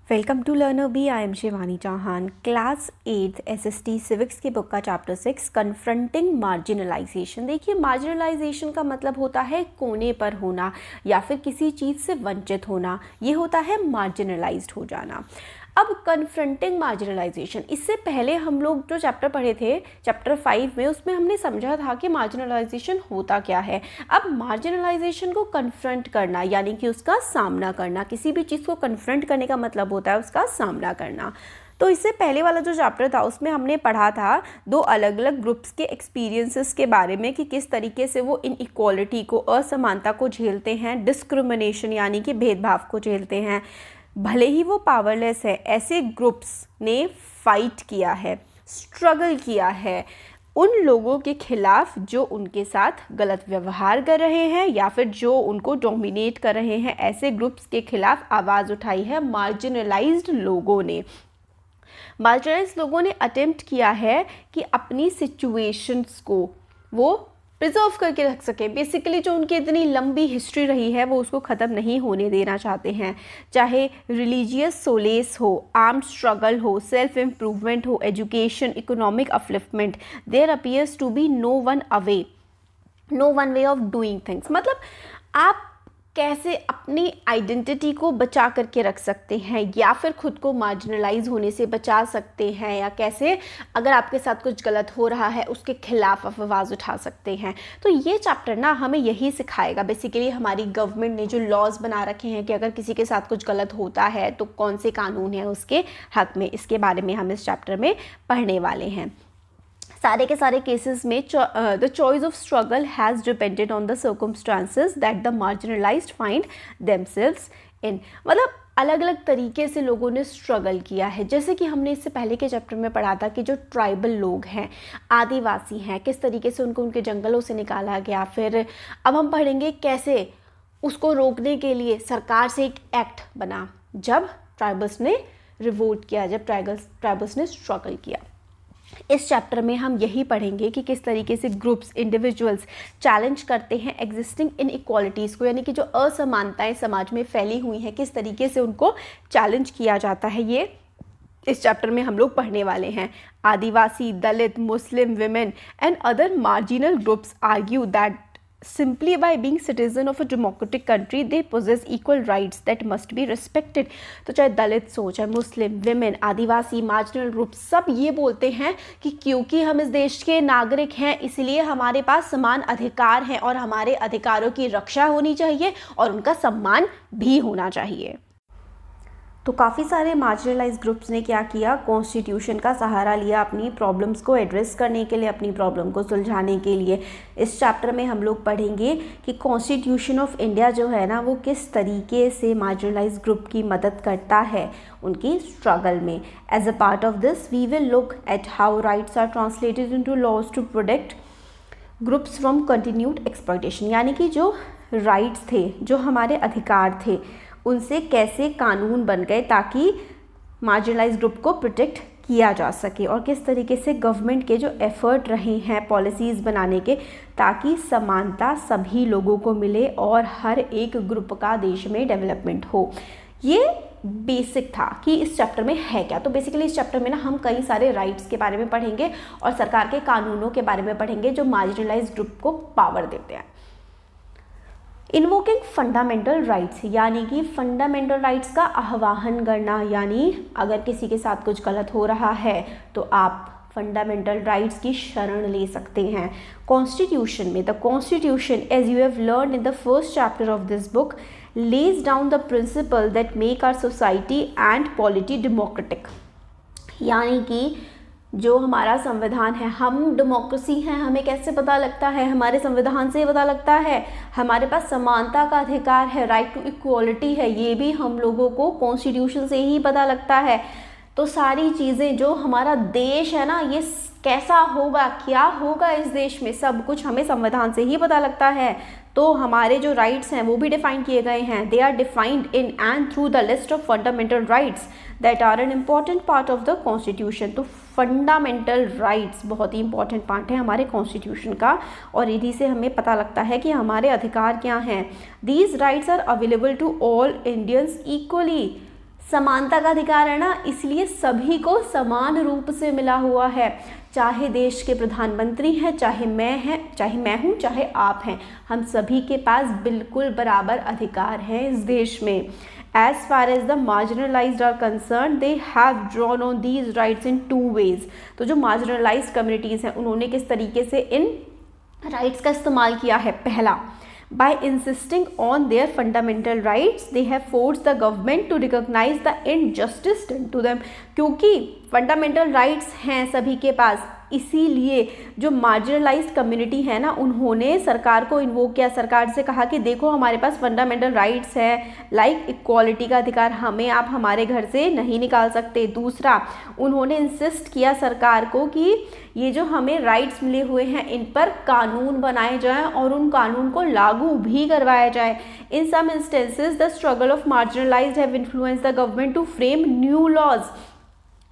Welcome to Learner Bee. I am Shivani Chauhan. Class 8 SST civics की book का chapter 6 confronting marginalisation. देखिए, marginalisation का मतलब होता है कोने पर होना या फिर किसी चीज़ से वंचित होना। ये होता है मार्जिनलाइज्ड हो जाना। अब कन्फ्रंटिंग मार्जिनलाइजेशन, इससे पहले हम लोग जो चैप्टर पढ़े थे चैप्टर 5 में, उसमें हमने समझा था कि मार्जिनलाइजेशन होता क्या है। अब मार्जिनलाइजेशन को कन्फ्रंट करना यानी कि उसका सामना करना। किसी भी चीज़ को कन्फ्रंट करने का मतलब होता है उसका सामना करना। तो इससे पहले वाला जो चैप्टर था उसमें हमने पढ़ा था दो अलग अलग ग्रुप्स के एक्सपीरियंसेस के बारे में कि किस तरीके से वो इनइक्वालिटी को, असमानता को झेलते हैं, डिस्क्रिमिनेशन यानी कि भेदभाव को झेलते हैं। भले ही वो पावरलेस है, ऐसे ग्रुप्स ने फाइट किया है, स्ट्रगल किया है उन लोगों के खिलाफ जो उनके साथ गलत व्यवहार कर रहे हैं या फिर जो उनको डोमिनेट कर रहे हैं। ऐसे ग्रुप्स के खिलाफ आवाज़ उठाई है मार्जिनलाइज्ड लोगों ने। मार्जिनलाइज्ड लोगों ने अटेम्प्ट किया है कि अपनी सिचुएशंस को वो प्रिजर्व करके रख सकें। बेसिकली जो उनकी इतनी लंबी हिस्ट्री रही है वो उसको ख़त्म नहीं होने देना चाहते हैं। चाहे रिलीजियस सोलेस हो, आर्म्ड स्ट्रगल हो, सेल्फ इम्प्रूवमेंट हो, education, economic upliftment, there appears to be no one way of doing things. मतलब आप कैसे अपनी आइडेंटिटी को बचा करके रख सकते हैं या फिर खुद को मार्जिनलाइज होने से बचा सकते हैं, या कैसे अगर आपके साथ कुछ गलत हो रहा है उसके खिलाफ आप आवाज़ उठा सकते हैं। तो ये चैप्टर ना हमें यही सिखाएगा। बेसिकली हमारी गवर्नमेंट ने जो लॉज बना रखे हैं कि अगर किसी के साथ कुछ गलत होता है तो कौन से कानून हैं उसके हक में, इसके बारे में हम इस चैप्टर में पढ़ने वाले हैं। सारे के सारे केसेस में the choice of struggle has depended on the circumstances that the marginalised find themselves इन। मतलब अलग अलग तरीके से लोगों ने स्ट्रगल किया है। जैसे कि हमने इससे पहले के चैप्टर में पढ़ा था कि जो ट्राइबल लोग हैं, आदिवासी हैं, किस तरीके से उनको उनके जंगलों से निकाला गया। फिर अब हम पढ़ेंगे कैसे उसको रोकने के लिए सरकार से एक एक्ट बना जब ट्राइबल्स ने रिवोल्ट किया, जब ट्राइबल्स ने स्ट्रगल किया। इस चैप्टर में हम यही पढ़ेंगे कि किस तरीके से ग्रुप्स, इंडिविजुअल्स चैलेंज करते हैं एग्जिस्टिंग इनइक्वालिटीज़ को, यानी कि जो असमानताएं समाज में फैली हुई हैं किस तरीके से उनको चैलेंज किया जाता है। ये इस चैप्टर में हम लोग पढ़ने वाले हैं। Adivasi, Dalit, Muslim, women and other marginal groups argue that simply by being citizen of a democratic country they possess equal rights that must be respected। तो चाहे दलित हो, चाहे मुस्लिम, विमेन, आदिवासी, मार्जिनल ग्रुप, सब ये बोलते हैं कि क्योंकि हम इस देश के नागरिक हैं इसलिए हमारे पास समान अधिकार हैं और हमारे अधिकारों की रक्षा होनी चाहिए और उनका सम्मान भी होना चाहिए। तो काफ़ी सारे मार्जिनलाइज ग्रुप्स ने क्या किया, कॉन्स्टिट्यूशन का सहारा लिया अपनी प्रॉब्लम्स को एड्रेस करने के लिए, अपनी प्रॉब्लम को सुलझाने के लिए। इस चैप्टर में हम लोग पढ़ेंगे कि कॉन्स्टिट्यूशन ऑफ इंडिया जो है ना वो किस तरीके से मार्जिनलाइज ग्रुप की मदद करता है उनकी स्ट्रगल में। As a part of this we will look at how rights are translated into laws to protect groups from continued exploitation. यानी कि जो राइट्स थे, जो हमारे अधिकार थे, उनसे कैसे कानून बन गए ताकि मार्जिनलाइज ग्रुप को प्रोटेक्ट किया जा सके, और किस तरीके से गवर्नमेंट के जो एफर्ट रहे हैं पॉलिसीज़ बनाने के ताकि समानता सभी लोगों को मिले और हर एक ग्रुप का देश में डेवलपमेंट हो। ये बेसिक था कि इस चैप्टर में है क्या। तो बेसिकली इस चैप्टर में ना हम कई सारे राइट्स के बारे में पढ़ेंगे और सरकार के कानूनों के बारे में पढ़ेंगे जो मार्जिनलाइज ग्रुप को पावर देते हैं। इन्वोकिंग फंडामेंटल राइट्स, यानी कि फंडामेंटल राइट्स का आह्वान करना, यानी अगर किसी के साथ कुछ गलत हो रहा है तो आप फंडामेंटल राइट्स की शरण ले सकते हैं। कॉन्स्टिट्यूशन में, the constitution as you have learn in the first chapter of this book lays down the principle that make our society and polity democratic. यानी कि जो हमारा संविधान है, हम डेमोक्रेसी हैं, हमें कैसे पता लगता है, हमारे संविधान से पता लगता है। हमारे पास समानता का अधिकार है, राइट टू इक्वालिटी है, ये भी हम लोगों को कॉन्स्टिट्यूशन से ही पता लगता है। तो सारी चीज़ें, जो हमारा देश है ना ये कैसा होगा, क्या होगा इस देश में, सब कुछ हमें संविधान से ही पता लगता है। तो हमारे जो राइट्स हैं वो भी डिफाइन किए गए हैं। They are defined in and through the list of fundamental rights that are an important part of the constitution. तो फंडामेंटल राइट्स बहुत ही इंपॉर्टेंट पार्ट है हमारे कॉन्स्टिट्यूशन का, और इन्हीं से हमें पता लगता है कि हमारे अधिकार क्या हैं। These rights are available to all Indians equally समानता का अधिकार है ना, इसलिए सभी को समान रूप से मिला हुआ है, चाहे देश के प्रधानमंत्री हैं, चाहे मैं हूँ, चाहे आप हैं, हम सभी के पास बिल्कुल बराबर अधिकार हैं इस देश में। As far as the marginalized are concerned, they have drawn on these rights in two ways. तो जो marginalized communities हैं उन्होंने किस तरीके से इन rights का इस्तेमाल किया है? पहला, by insisting on their fundamental rights, they have forced the government to recognize the injustice done to them. क्योंकि फंडामेंटल राइट्स हैं सभी के पास, इसीलिए जो मार्जिनलाइज्ड कम्युनिटी है ना, उन्होंने सरकार को इन्वोक किया, सरकार से कहा कि देखो हमारे पास फंडामेंटल राइट्स है, लाइक इक्वालिटी का अधिकार, हमें आप हमारे घर से नहीं निकाल सकते। दूसरा, उन्होंने इंसिस्ट किया सरकार को कि ये जो हमें राइट्स मिले हुए हैं इन पर कानून बनाए जाएं और उन कानून को लागू भी करवाया जाए। In some instances the struggle of marginalised have influenced the government to frame new laws.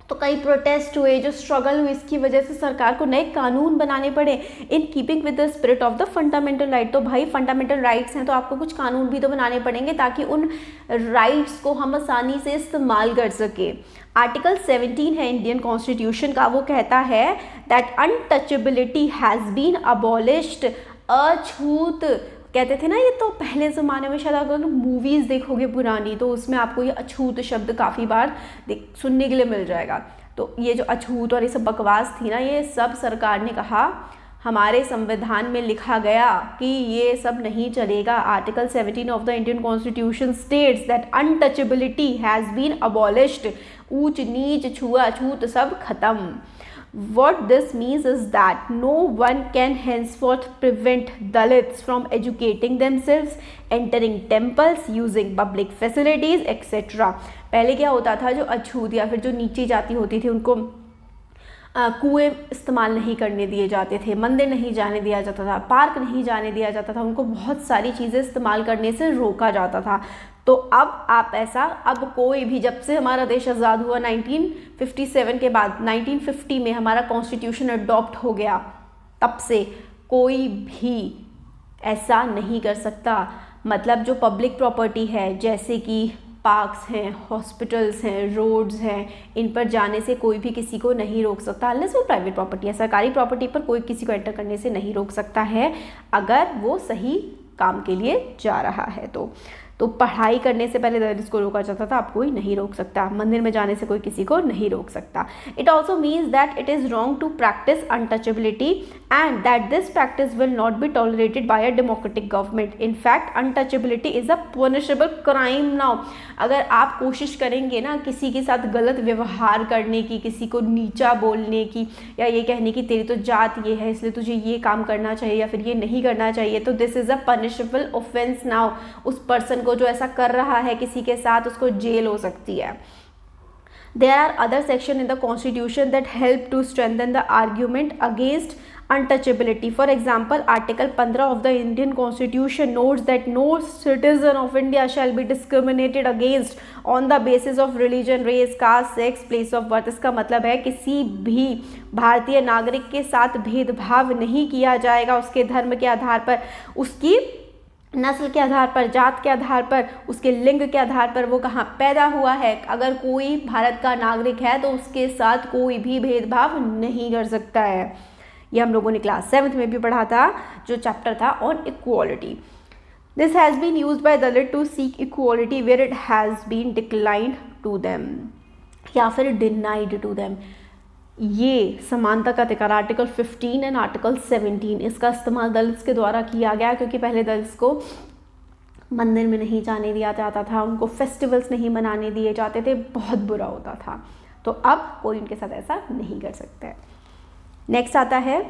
तो कई प्रोटेस्ट हुए, जो स्ट्रगल हुई, इसकी वजह से सरकार को नए कानून बनाने पड़े in keeping with the spirit of the fundamental right. तो भाई फंडामेंटल राइट्स हैं तो आपको कुछ कानून भी तो बनाने पड़ेंगे ताकि उन राइट्स को हम आसानी से इस्तेमाल कर सके। आर्टिकल 17 है इंडियन कॉन्स्टिट्यूशन का, वो कहता है that untouchability has been abolished. अछूत कहते थे ना, ये तो पहले ज़माने में शायद अगर मूवीज़ देखोगे पुरानी तो उसमें आपको ये अछूत शब्द काफ़ी बार सुनने के लिए मिल जाएगा। तो ये जो अछूत और ये सब बकवास थी ना, ये सब सरकार ने कहा हमारे संविधान में लिखा गया कि ये सब नहीं चलेगा। Article 17 of the Indian constitution states that untouchability has been abolished. ऊंच नीच छुआछूत सब खत्म। What this means is that no one can henceforth prevent Dalits from educating themselves, entering temples, using public facilities, etc. पहले क्या होता था, जो अछूत या फिर जो नीची जाति होती थी उनको कुएं इस्तेमाल नहीं करने दिए जाते थे, मंदिर नहीं जाने दिया जाता था, पार्क नहीं जाने दिया जाता था, उनको बहुत सारी चीज़ें इस्तेमाल करने से रोका जाता था। तो अब आप ऐसा, अब कोई भी, जब से हमारा देश आज़ाद हुआ 1957 के बाद, 1950 में हमारा कॉन्स्टिट्यूशन अडॉप्ट हो गया, तब से कोई भी ऐसा नहीं कर सकता। मतलब जो पब्लिक प्रॉपर्टी है, जैसे कि पार्क्स हैं, हॉस्पिटल्स हैं, रोड्स हैं, इन पर जाने से कोई भी किसी को नहीं रोक सकता, अनलेस वो प्राइवेट प्रॉपर्टी है। सरकारी प्रॉपर्टी पर कोई किसी को एंटर करने से नहीं रोक सकता है अगर वो सही काम के लिए जा रहा है। तो पढ़ाई करने से पहले दलित को रोका जाता था, अब कोई नहीं रोक सकता। मंदिर में जाने से कोई किसी को नहीं रोक सकता। It also means that it is wrong to practice untouchability and that this practice will not be tolerated by a democratic government. In fact untouchability is a punishable crime now. अगर आप कोशिश करेंगे ना किसी के साथ गलत व्यवहार करने की, किसी को नीचा बोलने की, या ये कहने की तेरी तो जात ये है इसलिए तुझे ये काम करना चाहिए या फिर ये नहीं करना चाहिए, तो this is a punishable offence now. उस पर्सन को जो ऐसा कर रहा है किसी के साथ, उसको जेल हो सकती है। There are other sections in the Constitution that help to strengthen the argument against untouchability. For example, Article 15 of the Indian Constitution notes that no citizen of India shall be discriminated against on the basis of religion, race, caste, sex, place of birth. इसका मतलब है किसी भी भारतीय नागरिक के साथ भेदभाव नहीं किया जाएगा उसके धर्म के आधार पर, उसकी नस्ल के आधार पर, जात के आधार पर, उसके लिंग के आधार पर, वो कहाँ पैदा हुआ है। अगर कोई भारत का नागरिक है तो उसके साथ कोई भी भेदभाव नहीं कर सकता है। ये हम लोगों ने क्लास 7th में भी पढ़ा था, जो चैप्टर था on equality. This has been used by Dalit to seek equality where it has been declined to them या फिर डिनाइड टू देम। ये समानता का अधिकार आर्टिकल 15 एंड आर्टिकल 17, इसका इस्तेमाल दलित के द्वारा किया गया क्योंकि पहले दलित को मंदिर में नहीं जाने दिया जाता था, उनको फेस्टिवल्स नहीं मनाने दिए जाते थे, बहुत बुरा होता था। तो अब कोई उनके साथ ऐसा नहीं कर सकता है। नेक्स्ट आता है,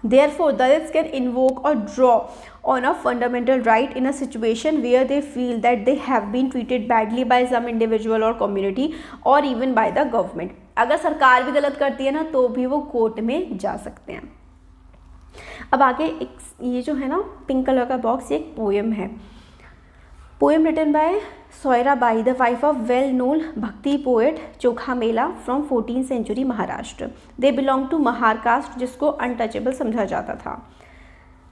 Therefore, Dalits can invoke or draw on a fundamental right in a situation where they feel that they have been treated badly by some individual or community or even by the government. अगर सरकार भी गलत करती है ना तो भी वो कोर्ट में जा सकते हैं। अब आगे एक ये जो है ना पिंक कलर का बॉक्स, ये एक पोएम है। Poem written by Soyarabai, the wife of well known bhakti poet Chokha Mela from 14th century Maharashtra. They belong to Mahar caste, जिसको अनटचेबल समझा जाता था।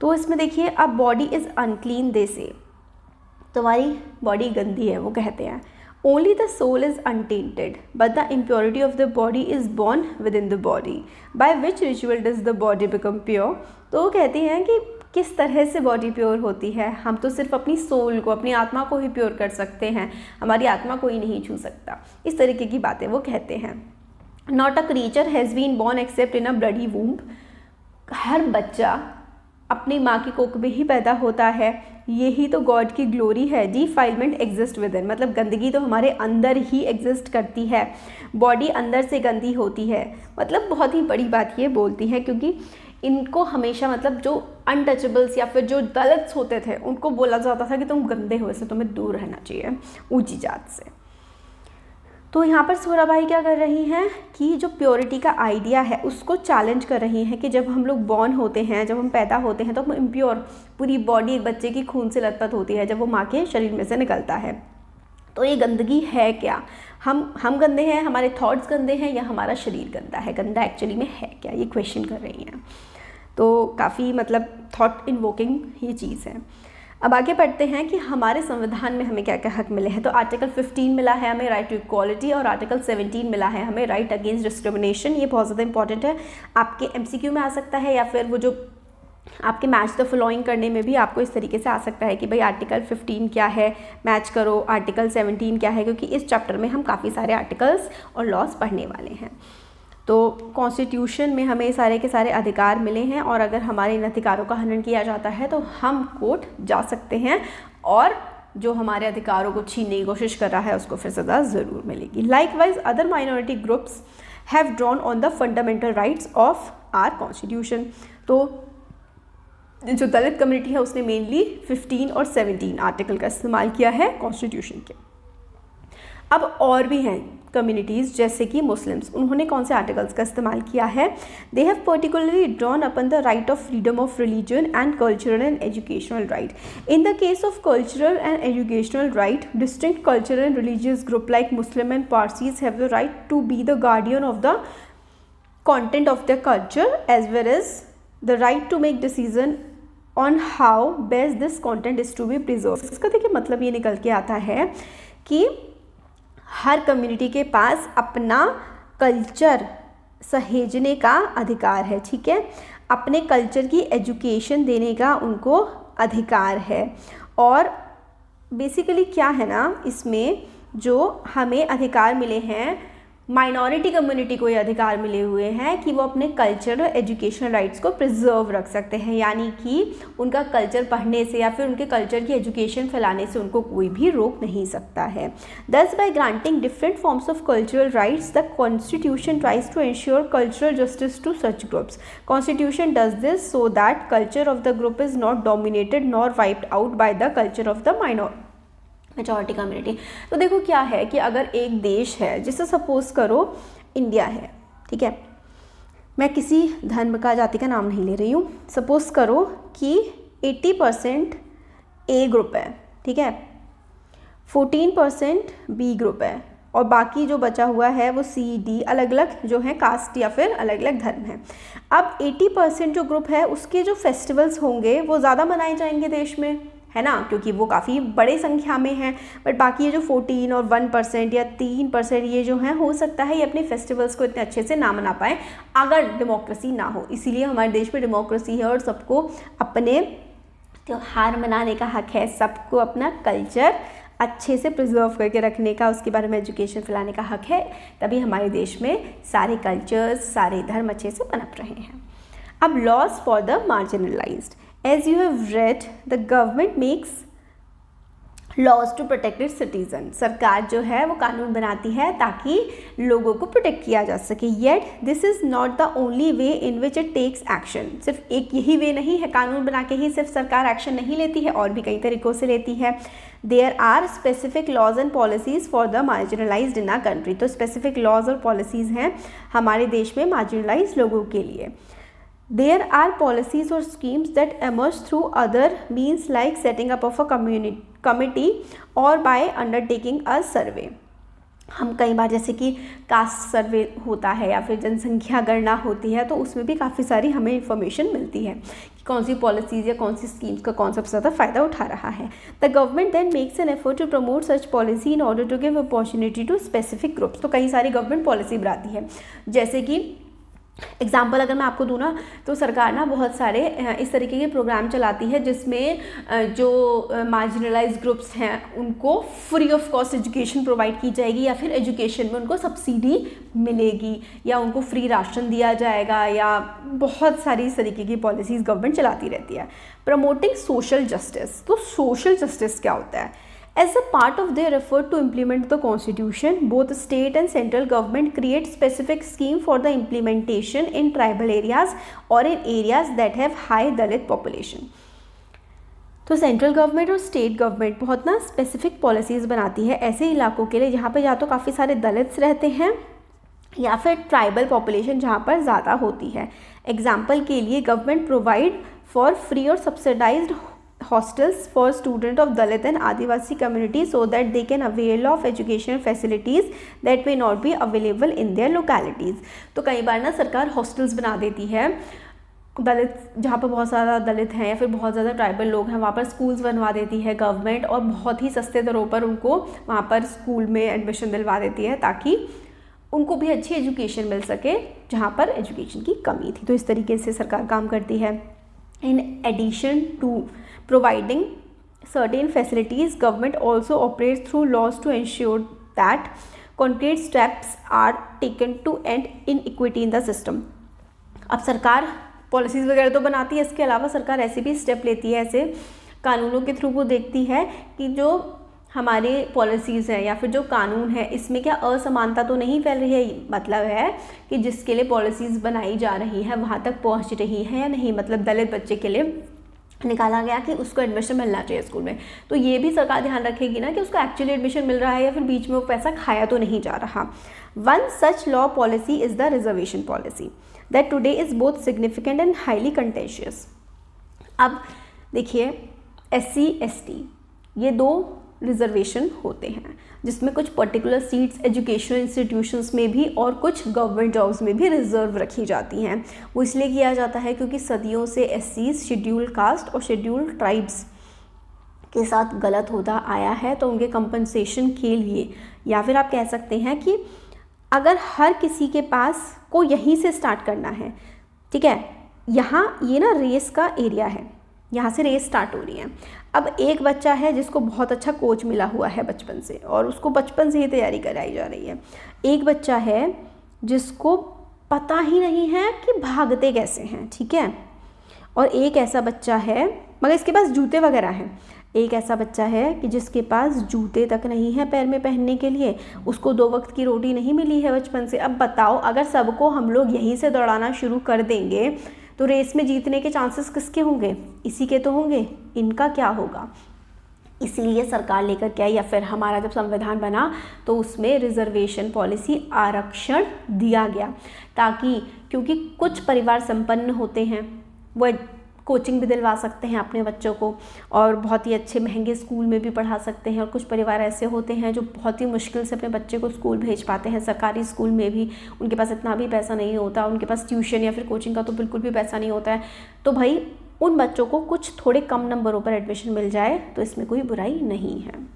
तो इसमें देखिए, अब बॉडी इज़ अनक्लीन दे से, तुम्हारी बॉडी गंदी है वो कहते हैं, Only the soul is untainted, but the impurity of the body is born within the body. By which ritual does the body become pure? तो वो कहती हैं कि किस तरह से बॉडी प्योर होती है। हम तो सिर्फ अपनी सोल को, अपनी आत्मा को ही प्योर कर सकते हैं, हमारी आत्मा कोई नहीं छू सकता। इस तरीके की बातें वो कहते हैं। Not a creature has been born except in a bloody womb. हर बच्चा अपनी माँ की कोख में ही पैदा होता है, यही तो गॉड की ग्लोरी है। डिफाइलमेंट एग्जिस्ट विद इन, मतलब गंदगी तो हमारे अंदर ही एग्जिस्ट करती है, बॉडी अंदर से गंदी होती है। मतलब बहुत ही बड़ी बात ये बोलती है, क्योंकि इनको हमेशा मतलब जो अनटचेबल्स या फिर जो दलित्स होते थे उनको बोला जाता था कि तुम गंदे हो, इससे तुम्हें दूर रहना चाहिए ऊंची जात से। तो यहाँ पर सोहराबाई क्या कर रही हैं कि जो प्योरिटी का आइडिया है उसको चैलेंज कर रही हैं कि जब हम लोग बॉर्न होते हैं, जब हम पैदा होते हैं तो हम इम्प्योर, पूरी बॉडी एक बच्चे की खून से लथपथ होती है जब वो माँ के शरीर में से निकलता है। तो ये गंदगी है क्या? हम गंदे हैं, हमारे थॉट्स गंदे हैं, या हमारा शरीर गंदा है? गंदा एक्चुअली में है क्या? ये क्वेश्चन कर रही हैं। तो काफ़ी मतलब थॉट इन्वोकिंग ये चीज़ है। अब आगे पढ़ते हैं कि हमारे संविधान में हमें क्या क्या हक मिले हैं। तो आर्टिकल 15 मिला है हमें राइट टू इक्वालिटी, और आर्टिकल 17 मिला है हमें राइट अगेंस्ट डिस्क्रिमिनेशन। ये बहुत ज़्यादा इंपॉर्टेंट है, आपके MCQ में आ सकता है, या फिर वो जो आपके मैच द फॉलोइंग करने में भी आपको इस तरीके से आ सकता है कि भाई आर्टिकल 15 क्या है, मैच करो आर्टिकल 17 क्या है, क्योंकि इस चैप्टर में हम काफ़ी सारे आर्टिकल्स और लॉज पढ़ने वाले हैं। तो कॉन्स्टिट्यूशन में हमें सारे के सारे अधिकार मिले हैं, और अगर हमारे इन अधिकारों का हनन किया जाता है तो हम कोर्ट जा सकते हैं, और जो हमारे अधिकारों को छीनने की कोशिश कर रहा है उसको फिर सज़ा ज़रूर मिलेगी। Likewise other minority groups have drawn on the fundamental rights of our constitution. तो जो दलित कम्युनिटी है उसने मेनली 15 और 17 आर्टिकल का इस्तेमाल किया है कॉन्स्टिट्यूशन के। अब और भी हैं कम्युनिटीज़ जैसे कि मुस्लिम्स, उन्होंने कौन से आर्टिकल्स का इस्तेमाल किया है? They have particularly drawn upon the right of freedom of religion and cultural and educational right. In the case of cultural and educational right, distinct cultural and religious group like Muslim and Parsis have the right to be the guardian of the content of their culture as well as the right to make decision on how best this content is to be preserved। इसका देखिए मतलब ये निकल के आता है कि हर community के पास अपना कल्चर सहेजने का अधिकार है, ठीक है, अपने कल्चर की एजुकेशन देने का उनको अधिकार है। और बेसिकली क्या है ना, इसमें जो हमें अधिकार मिले हैं, माइनॉरिटी कम्युनिटी को ये अधिकार मिले हुए हैं कि वो अपने कल्चर और एजुकेशनल राइट्स को प्रिजर्व रख सकते हैं, यानी कि उनका कल्चर पढ़ने से या फिर उनके कल्चर की एजुकेशन फैलाने से उनको कोई भी रोक नहीं सकता है। Thus by granting different forms of cultural rights the constitution tries to ensure cultural justice to such groups. Constitution does this so that culture of the group is not dominated nor wiped out by the culture of the majority community. तो देखो क्या है कि अगर एक देश है, जैसे सपोज करो इंडिया है, ठीक है, मैं किसी धर्म का जाति का नाम नहीं ले रही हूँ, सपोज करो कि 80% ए ग्रुप है, ठीक है, 14% बी ग्रुप है, और बाकी जो बचा हुआ है वो सी डी अलग अलग जो है कास्ट या फिर अलग अलग धर्म है। अब 80% जो ग्रुप है उसके जो फेस्टिवल्स होंगे वो ज़्यादा मनाए जाएंगे देश में, है ना, क्योंकि वो काफ़ी बड़े संख्या में हैं। बट बाकी ये जो 14 और 1% या 3% ये जो हैं, हो सकता है ये अपने फेस्टिवल्स को इतने अच्छे से ना मना पाए अगर डेमोक्रेसी ना हो। इसीलिए हमारे देश में डेमोक्रेसी है और सबको अपने त्यौहार मनाने का हक है, सबको अपना कल्चर अच्छे से प्रिजर्व करके रखने का, उसके बारे में एजुकेशन फैलाने का हक है। तभी हमारे देश में सारे कल्चर्स, सारे धर्म अच्छे से पनप रहे हैं। अब laws for the marginalised, as you have read, the government makes laws to protect its citizen। सरकार जो है वो कानून बनाती है ताकि लोगों को प्रोटेक्ट किया जा सके। Yet this is not the only way in which it takes action। सिर्फ एक यही वे नहीं है, कानून बना के ही सिर्फ सरकार एक्शन नहीं लेती है, और भी कई तरीक़ों से लेती है। There are specific laws and policies for the marginalized in our country। तो specific laws और policies हैं हमारे देश में marginalized लोगों के लिए। There are policies or schemes that emerge through other means like setting up of a committee or by undertaking a survey। हम कई बार जैसे कि कास्ट सर्वे होता है या फिर जनसंख्या गणना होती है, तो उसमें भी काफ़ी सारी हमें इन्फॉर्मेशन मिलती है कि कौन सी पॉलिसीज़ या कौन सी स्कीम्स का कौन सबसे ज़्यादा फ़ायदा उठा रहा है। The government then makes an effort to promote such policy in order to give opportunity to specific groups. तो कई सारी गवर्नमेंट पॉलिसी बनाती है, जैसे कि एग्जाम्पल अगर मैं आपको दूँ ना, तो सरकार ना बहुत सारे इस तरीके के प्रोग्राम चलाती है जिसमें जो मार्जिनलाइज ग्रुप्स हैं उनको free of cost education provide की जाएगी, या फिर एजुकेशन में उनको सब्सिडी मिलेगी, या उनको फ्री राशन दिया जाएगा, या बहुत सारी इस तरीके की पॉलिसीज़ गवर्नमेंट चलाती रहती है। Promoting social justice. तो सोशल जस्टिस क्या होता है? As a part of their effort to implement the constitution, both state and central government create specific scheme for the implementation in tribal areas or in areas that have high Dalit population. तो central government और state government बहुत ना specific policies बनाती है ऐसे इलाकों के लिए जहाँ पे या तो काफ़ी सारे दलित्स रहते हैं या फिर ट्राइबल पॉपुलेशन जहाँ पर ज़्यादा होती है। एग्जाम्पल के लिए गवर्नमेंट प्रोवाइड फॉर फ्री और subsidised hostels for students of Dalit and Adivasi community so that they can avail of educational facilities that may not be available in their localities. तो कई बार ना सरकार हॉस्टल्स बना देती है दलित, जहाँ पर बहुत ज़्यादा दलित हैं या फिर बहुत ज़्यादा ट्राइबल लोग हैं, वहाँ पर स्कूल्स बनवा देती है गवर्नमेंट, और बहुत ही सस्ते दरों पर उनको वहाँ पर स्कूल में एडमिशन दिलवा देती है ताकि उनको भी अच्छी एजुकेशन मिल सके जहाँ पर एजुकेशन की कमी थी। तो इस तरीके से सरकार काम करती है। In addition to providing certain facilities, government also operates through laws to ensure that concrete steps are taken to end inequity in the system. अब सरकार पॉलिसीज़ वगैरह तो बनाती है, इसके अलावा सरकार ऐसे भी स्टेप लेती है, ऐसे कानूनों के थ्रू वो देखती है कि जो हमारे पॉलिसीज़ हैं या फिर जो कानून है इसमें क्या असमानता तो नहीं फैल रही है, मतलब है कि जिसके लिए पॉलिसीज़ बनाई जा रही है वहाँ तक पहुँच रही है या नहीं। मतलब दलित बच्चे के लिए निकाला गया कि उसको एडमिशन मिलना चाहिए स्कूल में, तो ये भी सरकार ध्यान रखेगी ना कि उसको एक्चुअली एडमिशन मिल रहा है या फिर बीच में वो पैसा खाया तो नहीं जा रहा। One such law policy is the reservation policy that today is both significant and highly contentious. अब देखिए SC ST ये दो रिजर्वेशन होते हैं जिसमें कुछ पर्टिकुलर सीट्स एजुकेशनल इंस्टीट्यूशंस में भी और कुछ गवर्नमेंट जॉब्स में भी रिजर्व रखी जाती हैं। वो इसलिए किया जाता है क्योंकि सदियों से SCs, शेड्यूल्ड कास्ट और शेड्यूल्ड ट्राइब्स के साथ गलत होता आया है, तो उनके कंपनसेशन के लिए, या फिर आप कह सकते हैं कि अगर हर किसी के पास को यहीं से स्टार्ट करना है, ठीक है, यहाँ ये ना रेस का एरिया है, यहाँ से रेस स्टार्ट हो रही है। अब एक बच्चा है जिसको बहुत अच्छा कोच मिला हुआ है बचपन से और उसको बचपन से ही तैयारी कराई जा रही है। एक बच्चा है जिसको पता ही नहीं है कि भागते कैसे हैं, ठीक है, और एक ऐसा बच्चा है मगर इसके पास जूते वगैरह हैं। एक ऐसा बच्चा है कि जिसके पास जूते तक नहीं है पैर में पहनने के लिए, उसको 2 वक्त की रोटी नहीं मिली है बचपन से। अब बताओ अगर सबको हम लोग यहीं से दौड़ाना शुरू कर देंगे तो रेस में जीतने के चांसेस किसके होंगे? इसी के तो होंगे, इनका क्या होगा? इसीलिए सरकार लेकर के आई, या फिर हमारा जब संविधान बना तो उसमें रिजर्वेशन पॉलिसी, आरक्षण दिया गया, ताकि क्योंकि कुछ परिवार संपन्न होते हैं वो कोचिंग भी दिलवा सकते हैं अपने बच्चों को और बहुत ही अच्छे महंगे स्कूल में भी पढ़ा सकते हैं, और कुछ परिवार ऐसे होते हैं जो बहुत ही मुश्किल से अपने बच्चे को स्कूल भेज पाते हैं। सरकारी स्कूल में भी उनके पास इतना भी पैसा नहीं होता, उनके पास ट्यूशन या फिर कोचिंग का तो बिल्कुल भी पैसा नहीं होता है। तो भाई उन बच्चों को कुछ थोड़े कम नंबरों पर एडमिशन मिल जाए तो इसमें कोई बुराई नहीं है।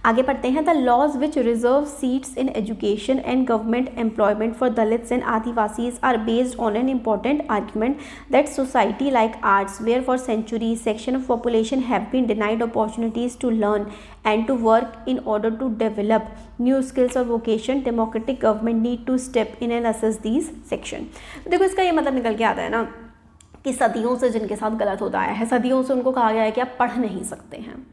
आगे पढ़ते हैं। The laws which reserve seats in education and government employment for Dalits and Adivasis are based on an important argument that society like ours where for centuries section of population have been denied opportunities to learn and to work in order to develop new skills or vocation, democratic government need to step in and assess these section. देखो इसका ये मतलब निकल के आता है ना कि सदियों से जिनके साथ गलत होता आया है, सदियों से उनको कहा गया है कि आप पढ़ नहीं सकते हैं,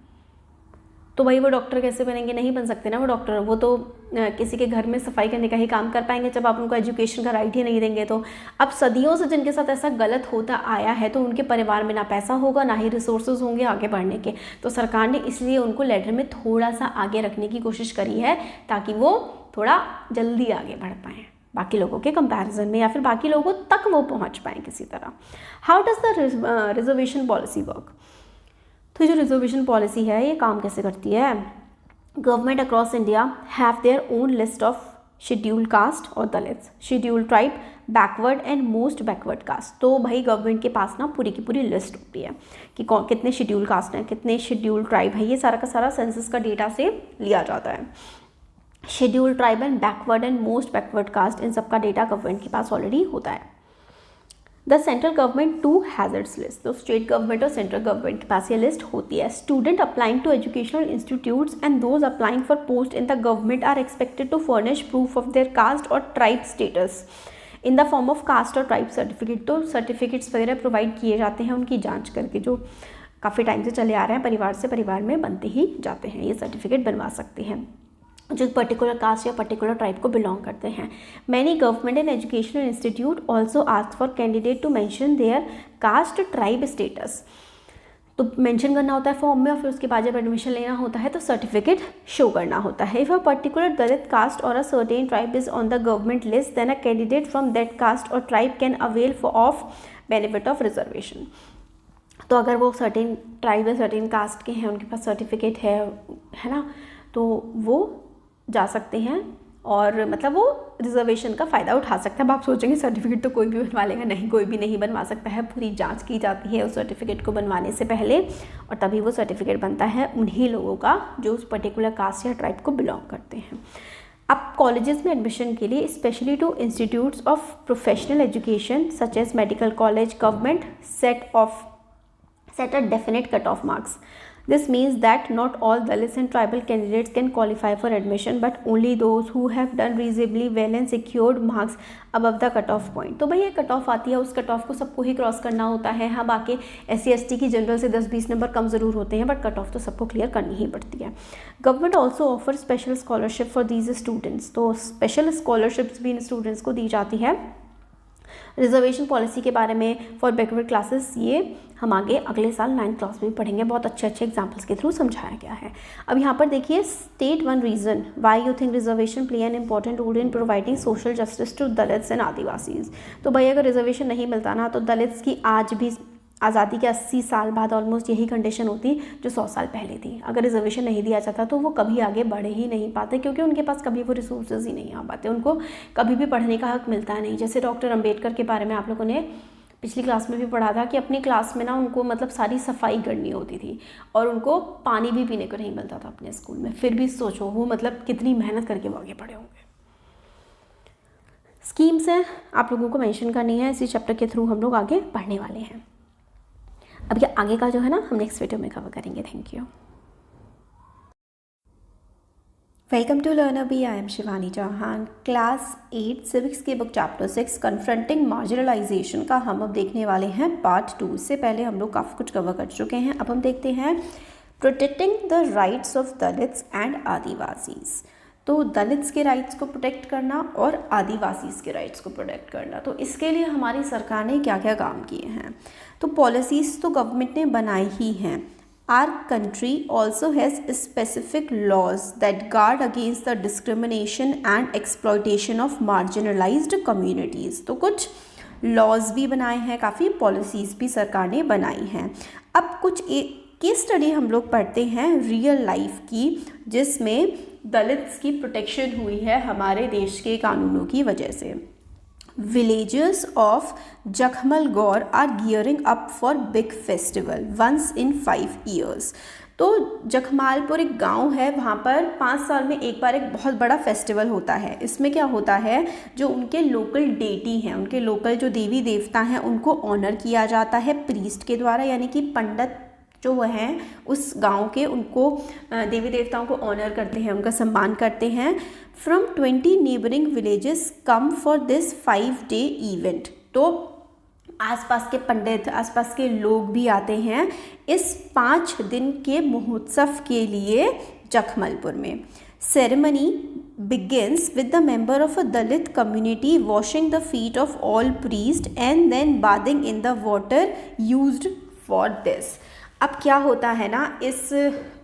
तो भाई वो डॉक्टर कैसे बनेंगे? नहीं बन सकते ना वो डॉक्टर, वो तो किसी के घर में सफाई करने का ही काम कर पाएंगे जब आप उनको एजुकेशन का राइट ही नहीं देंगे। तो अब सदियों से जिनके साथ ऐसा गलत होता आया है तो उनके परिवार में ना पैसा होगा ना ही रिसोर्सेज होंगे आगे बढ़ने के, तो सरकार ने इसलिए उनको लेडर में थोड़ा सा आगे रखने की कोशिश करी है ताकि वो थोड़ा जल्दी आगे बढ़ पाएँ बाकी लोगों के कंपैरिजन में, या फिर बाकी लोगों तक वो पहुँच पाएँ किसी तरह। How does the reservation policy work? तो जो रिजर्वेशन पॉलिसी है ये काम कैसे करती है? government across India have their own list of scheduled caste और Dalits, scheduled tribe, backward and most backward cast. तो भाई गवर्नमेंट के पास ना पूरी की पूरी लिस्ट होती है कि कौन कितने शेड्यूल कास्ट हैं, कितने शेड्यूल ट्राइब है, ये सारा का सारा सेंसस का डेटा से लिया जाता है। Schedule tribe and backward and most backward caste, इन सब का डेटा गवर्नमेंट के पास ऑलरेडी होता है। The central government too has its list, तो स्टेट गवर्नमेंट और सेंट्रल गवर्नमेंट के पास ये लिस्ट होती है। Student applying to educational institutes and those applying for post in the government are expected to furnish proof of their caste or tribe status in the form of cast or tribe certificate. तो certificates वगैरह provide किए जाते हैं उनकी जांच करके, जो काफ़ी टाइम से चले आ रहे हैं, परिवार से परिवार में बनते ही जाते हैं, ये सर्टिफिकेट बनवा सकते हैं जो पर्टिकुलर कास्ट या पर्टिकुलर ट्राइब को बिलोंग करते हैं। Many government and educational institute also ask for candidate to mention their caste tribe status, तो मेंशन करना होता है फॉर्म में और फिर उसके बाद जब एडमिशन लेना होता है तो सर्टिफिकेट शो करना होता है। If a particular Dalit caste or a certain tribe is on the government list then a candidate from that caste or tribe can avail of benefit of reservation. तो अगर वो सर्टेन ट्राइब या certain caste के हैं, उनके पास certificate है ना, तो वो जा सकते हैं और मतलब वो रिजर्वेशन का फ़ायदा उठा सकता है। अब आप सोचेंगे सर्टिफिकेट तो कोई भी बनवा लेगा, नहीं, कोई भी नहीं बनवा सकता है। पूरी जांच की जाती है उस सर्टिफिकेट को बनवाने से पहले और तभी वो सर्टिफिकेट बनता है उन्हीं लोगों का जो उस पर्टिकुलर कास्ट या ट्राइब को बिलोंग करते हैं। अब कॉलेजेस में एडमिशन के लिए specially to institutes of professional education such as medical college government set a definite cut-off marks. This means that not all Dalits and tribal candidates can qualify for admission, but only those who have done reasonably well and secured marks above the cut-off point. तो भाई ये cut off आती है, उस cut off को सबको ही cross करना होता है। हाँ, बाकी SC/ST की जनरल से 10-20 नंबर कम ज़रूर होते हैं, बट कट ऑफ तो सबको क्लियर करनी ही पड़ती है। Government also offer special scholarship for these students, तो स्पेशल स्कॉलरशिप्स भी इन स्टूडेंट्स को दी जाती है। रिजर्वेशन पॉलिसी के बारे में फॉर बैकवर्ड क्लासेस ये हम आगे अगले साल 9th क्लास में भी पढ़ेंगे, बहुत अच्छे अच्छे एग्जाम्पल्स के थ्रू समझाया गया है। अब यहाँ पर देखिए, state one reason why you think reservation play an important role in providing social justice to Dalits and Adivasis. तो भाई अगर रिजर्वेशन नहीं मिलता ना तो दलित्स की आज भी आज़ादी के 80 साल बाद ऑलमोस्ट यही कंडीशन होती जो 100 साल पहले थी। अगर रिजर्वेशन नहीं दिया जाता तो वो कभी आगे बढ़ ही नहीं पाते, क्योंकि उनके पास कभी वो रिसोर्सेज ही नहीं आ पाते, उनको कभी भी पढ़ने का हक मिलता नहीं। जैसे डॉक्टर अंबेडकर के बारे में आप लोगों ने पिछली क्लास में भी पढ़ा था कि अपनी क्लास में ना उनको मतलब सारी सफाई करनी होती थी और उनको पानी भी पीने को नहीं मिलता था अपने स्कूल में, फिर भी सोचो वो मतलब कितनी मेहनत करके वो आगे बढ़े होंगे। स्कीम्स हैं आप लोगों को मेंशन करनी है, इसी चैप्टर के थ्रू हम लोग आगे पढ़ने वाले हैं। अब ये आगे का जो है ना हम नेक्स्ट वीडियो में कवर करेंगे। Thank you. Welcome to Learner Bee, I am Shivani Chauhan. Class 8 civics के बुक चैप्टर 6 कन्फ्रंटिंग मार्जिनलाइजेशन का हम अब देखने वाले हैं पार्ट 2। इससे पहले हम लोग काफ़ी कुछ कवर कर चुके हैं। अब हम देखते हैं protecting the rights of Dalits and Adivasis. तो दलित्स के राइट्स को प्रोटेक्ट करना और आदिवासीज़ के राइट्स को प्रोटेक्ट करना, तो इसके लिए हमारी सरकार ने क्या क्या काम किए हैं। तो पॉलिसीज़ तो गवर्नमेंट ने बनाई ही हैं। Our country also has specific laws that guard against the discrimination and exploitation of marginalized communities. तो कुछ लॉज भी बनाए हैं, काफ़ी पॉलिसीज़ भी सरकार ने बनाई हैं। अब कुछ केस स्टडी हम लोग पढ़ते हैं रियल लाइफ की, जिसमें दलित्स की प्रोटेक्शन हुई है हमारे देश के कानूनों की वजह से। Villagers of Jakhmalgor are gearing up for big festival once in 5 years. तो जखमालपुर एक गांव है, वहाँ पर 5 साल में एक बार एक बहुत बड़ा फेस्टिवल होता है। इसमें क्या होता है, जो उनके लोकल डेटी हैं, उनके लोकल जो देवी देवता हैं, उनको ऑनर किया जाता है प्रीस्ट के द्वारा, यानी कि पंडित जो हैं उस गांव के उनको देवी देवताओं को ऑनर करते हैं, उनका सम्मान करते हैं। From 20 neighbouring villages come for this 5-day event. तो आसपास के पंडित, आसपास के लोग भी आते हैं इस 5 दिन के महोत्सव के लिए जखमलपुर में। Ceremony begins with the member of a Dalit community washing the feet of all priests and then bathing in the water used for this। अब क्या होता है ना इस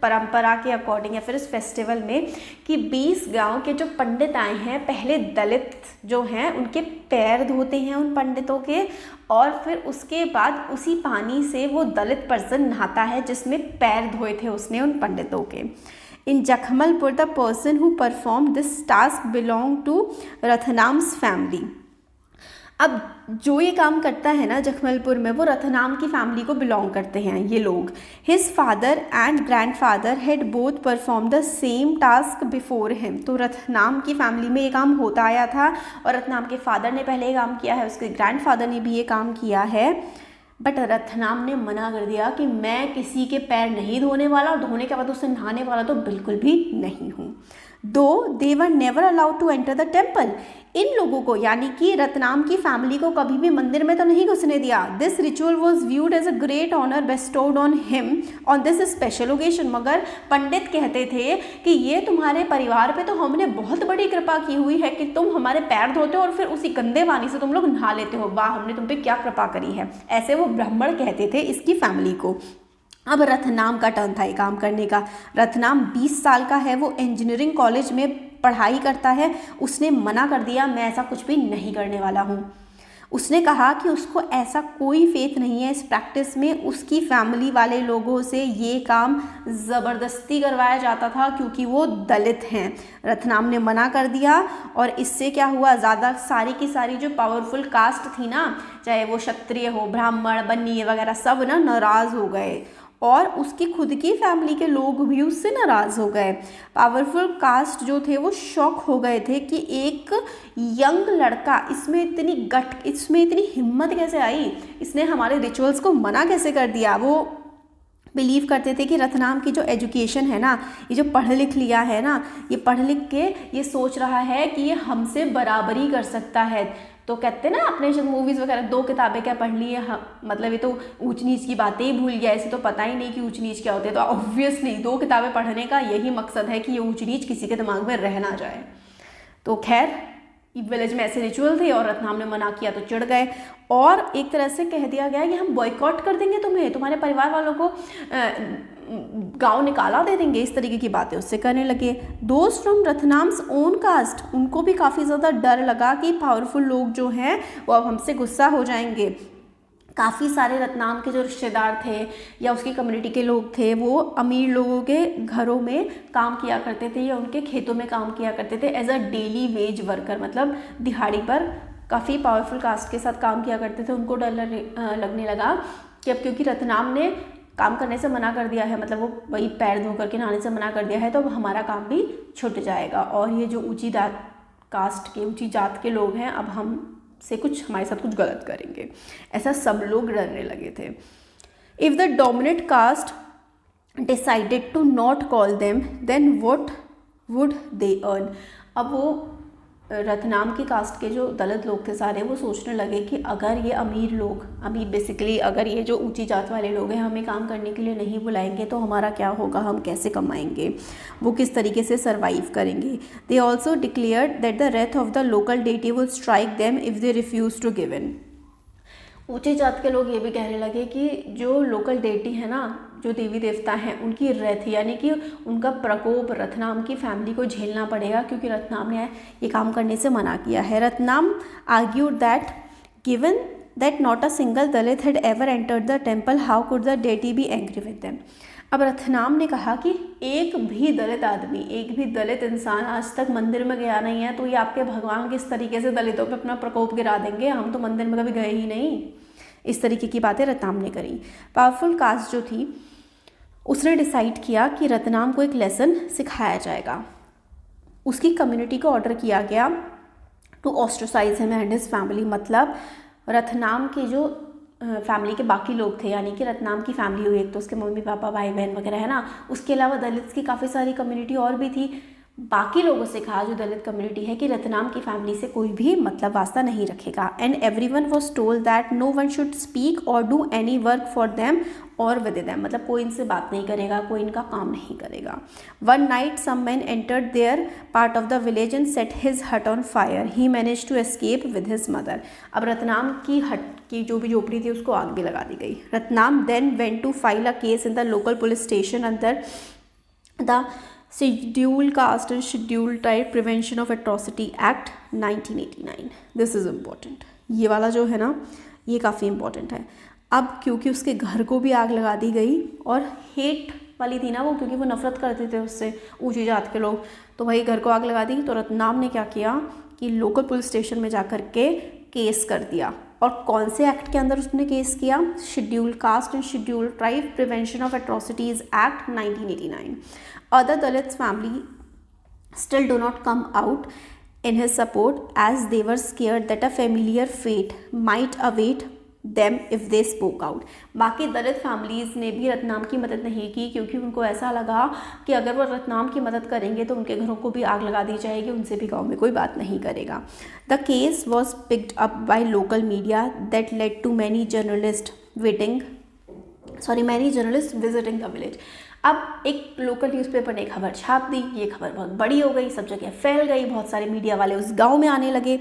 परंपरा के अकॉर्डिंग या फिर इस फेस्टिवल में कि 20 गांव के जो पंडित आए हैं, पहले दलित जो हैं उनके पैर धोते हैं उन पंडितों के, और फिर उसके बाद उसी पानी से वो दलित पर्सन नहाता है जिसमें पैर धोए थे उसने उन पंडितों के। In Jakhmalpur the person who perform this task belong to Ratnam's family. अब जो ये काम करता है ना जखमलपुर में, वो रतनाम की फैमिली को बिलोंग करते हैं ये लोग। His father and grandfather had both perform the same task before him. तो रतनाम की फैमिली में ये काम होता आया था और रतनाम के फादर ने पहले ये काम किया है, उसके ग्रैंडफादर ने भी ये काम किया है। बट रतनाम ने मना कर दिया कि मैं किसी के पैर नहीं धोने वाला और धोने के बाद उससे नहाने वाला तो बिल्कुल भी नहीं हूँ। Though they were never allowed to enter the temple. इन लोगों को यानी कि रतनाम की फैमिली को कभी भी मंदिर में तो नहीं घुसने दिया। This ritual was viewed as a great honour bestowed on him on this special occasion. मगर पंडित कहते थे कि ये तुम्हारे परिवार पे तो हमने बहुत बड़ी कृपा की हुई है कि तुम हमारे पैर धोते हो और फिर उसी गंदे पानी से तुम लोग नहा लेते हो। वाह, हमने तुम पे क्या कृपा करी है, ऐसे वो ब्राह्मण कहते थे इसकी फैमिली को। अब रतनाम का टर्न था ये काम करने का। रतनाम 20 साल का है, वो इंजीनियरिंग कॉलेज में पढ़ाई करता है। उसने मना कर दिया, मैं ऐसा कुछ भी नहीं करने वाला हूँ। उसने कहा कि उसको ऐसा कोई फेथ नहीं है इस प्रैक्टिस में। उसकी फैमिली वाले लोगों से ये काम ज़बरदस्ती करवाया जाता था क्योंकि वो दलित हैं। रतनाम ने मना कर दिया और इससे क्या हुआ, ज़्यादा सारी की सारी जो पावरफुल कास्ट थी ना, चाहे वो क्षत्रिय हो, ब्राह्मण, बन्नी वगैरह, सब ना नाराज़ हो गए और उसकी खुद की फैमिली के लोग भी उससे नाराज़ हो गए। पावरफुल कास्ट जो थे वो शॉक हो गए थे कि एक यंग लड़का, इसमें इतनी हिम्मत कैसे आई, इसने हमारे रिचुअल्स को मना कैसे कर दिया। वो बिलीव करते थे कि रतनाम की जो एजुकेशन है ना, ये जो पढ़ लिख लिया है ना, ये पढ़ लिख के ये सोच रहा है कि ये हमसे बराबरी कर सकता है। तो कहते ना अपने जब मूवीज़ वगैरह 2 किताबें क्या पढ़ ली है, मतलब ये तो ऊंच नीच की बातें ही भूल गया, इसे तो पता ही नहीं कि ऊंच नीच क्या होते हैं। तो ऑब्वियसली 2 किताबें पढ़ने का यही मकसद है कि ये ऊंच नीच किसी के दिमाग में रह ना जाए। तो खैर विलेज में ऐसे रिचुअल थे और रतनाम ने मना किया तो चिढ़ गए और एक तरह से कह दिया गया कि हम बॉयकॉट कर देंगे तुम्हें, तुम्हारे परिवार वालों को गांव निकाला दे देंगे। इस तरीके की बातें उससे करने लगे। दोस्त फ्रॉम रतनाम्स ओन कास्ट, उनको भी काफ़ी ज़्यादा डर लगा कि पावरफुल लोग जो हैं वो अब हमसे गुस्सा हो जाएंगे। काफ़ी सारे रतनाम के जो रिश्तेदार थे या उसकी कम्युनिटी के लोग थे वो अमीर लोगों के घरों में काम किया करते थे या उनके खेतों में काम किया करते थे as a daily wage worker, मतलब दिहाड़ी पर। काफ़ी पावरफुल कास्ट के साथ काम किया करते थे। उनको डर लगने लगा कि अब क्योंकि रतनाम ने काम करने से मना कर दिया है, मतलब वो वही पैर धो करके नहाने से मना कर दिया है, तो अब हमारा काम भी छूट जाएगा और ये जो ऊंची जात के लोग हैं अब हम से कुछ हमारे साथ कुछ गलत करेंगे। ऐसा सब लोग डरने लगे थे। If the dominant caste decided to not call them then what would they earn. अब वो रतनाम की कास्ट के जो दलित लोग थे सारे, वो सोचने लगे कि अगर ये अमीर बेसिकली अगर ये जो ऊंची जात वाले लोग हैं हमें काम करने के लिए नहीं बुलाएंगे तो हमारा क्या होगा, हम कैसे कमाएंगे, वो किस तरीके से सर्वाइव करेंगे। They also declared that the wrath of the local deity would strike them if they refuse to give in. ऊंची जात के लोग ये भी कहने लगे कि जो लोकल डेटी है ना, जो देवी देवता हैं, उनकी रेथ यानी कि उनका प्रकोप रतनाम की फैमिली को झेलना पड़ेगा क्योंकि रतनाम ने ये काम करने से मना किया है। Ratnam argued that given that not a single Dalit had ever entered the temple how could the deity be angry with them. अब रतनाम ने कहा कि एक भी दलित इंसान आज तक मंदिर में गया नहीं है, तो ये आपके भगवान किस तरीके से दलितों पे अपना प्रकोप गिरा देंगे, हम तो मंदिर में कभी गए ही नहीं। इस तरीके की बातें रतनाम ने करी। पावरफुल कास्ट जो थी उसने डिसाइड किया कि रतनाम को एक लेसन सिखाया जाएगा। उसकी कम्युनिटी को ऑर्डर किया गया to ostracise him and his family, मतलब रतनाम के जो फैमिली के बाकी लोग थे, यानी कि रतनाम की फैमिली हुई, एक तो उसके मम्मी पापा भाई बहन वगैरह है ना, उसके अलावा दलित की काफ़ी सारी कम्युनिटी और भी थी। बाकी लोगों से कहा जो दलित कम्युनिटी है कि रतनाम की फैमिली से कोई भी मतलब वास्ता नहीं रखेगा। And everyone was told that no one should speak or do any work for them or with them, मतलब कोई इनसे बात नहीं करेगा, कोई इनका काम नहीं करेगा। One night some man entered their part of the village and set his hut on fire. He manage to escape with his mother. अब रतनाम की हट की जो भी झोपड़ी थी उसको आग भी लगा दी गई। Ratnam then went to file a case in the local police station under the scheduled caste and scheduled tribe prevention of atrocity act 1989। This is important, ये वाला जो है ना ये काफ़ी इम्पॉर्टेंट है। अब क्योंकि उसके घर को भी आग लगा दी गई और हेट वाली थी ना वो, क्योंकि वो नफरत करते थे उससे, ऊंची जात के लोग। तो भाई घर को आग लगा दी। तो रतनाम ने क्या किया कि लोकल पुलिस स्टेशन में जा कर के केस कर दिया। और कौन से एक्ट के अंदर उसने केस किया? Schedule caste and schedule tribe prevention of atrocities act 1989। Other Dalits family still do not come out in his support as they were scared that a familiar fate might await them if they spoke out। बाकी दलित families ने भी रतनाम की मदद नहीं की, क्योंकि उनको ऐसा लगा कि अगर वो रतनाम की मदद करेंगे तो उनके घरों को भी आग लगा दी जाएगी, उनसे भी गांव में कोई बात नहीं करेगा। The case was picked up by local media that led to many journalist visiting the village. अब एक लोकल न्यूज़पेपर ने खबर छाप दी, ये खबर बहुत बड़ी हो गई, सब जगह फैल गई, बहुत सारे मीडिया वाले उस गांव में आने लगे।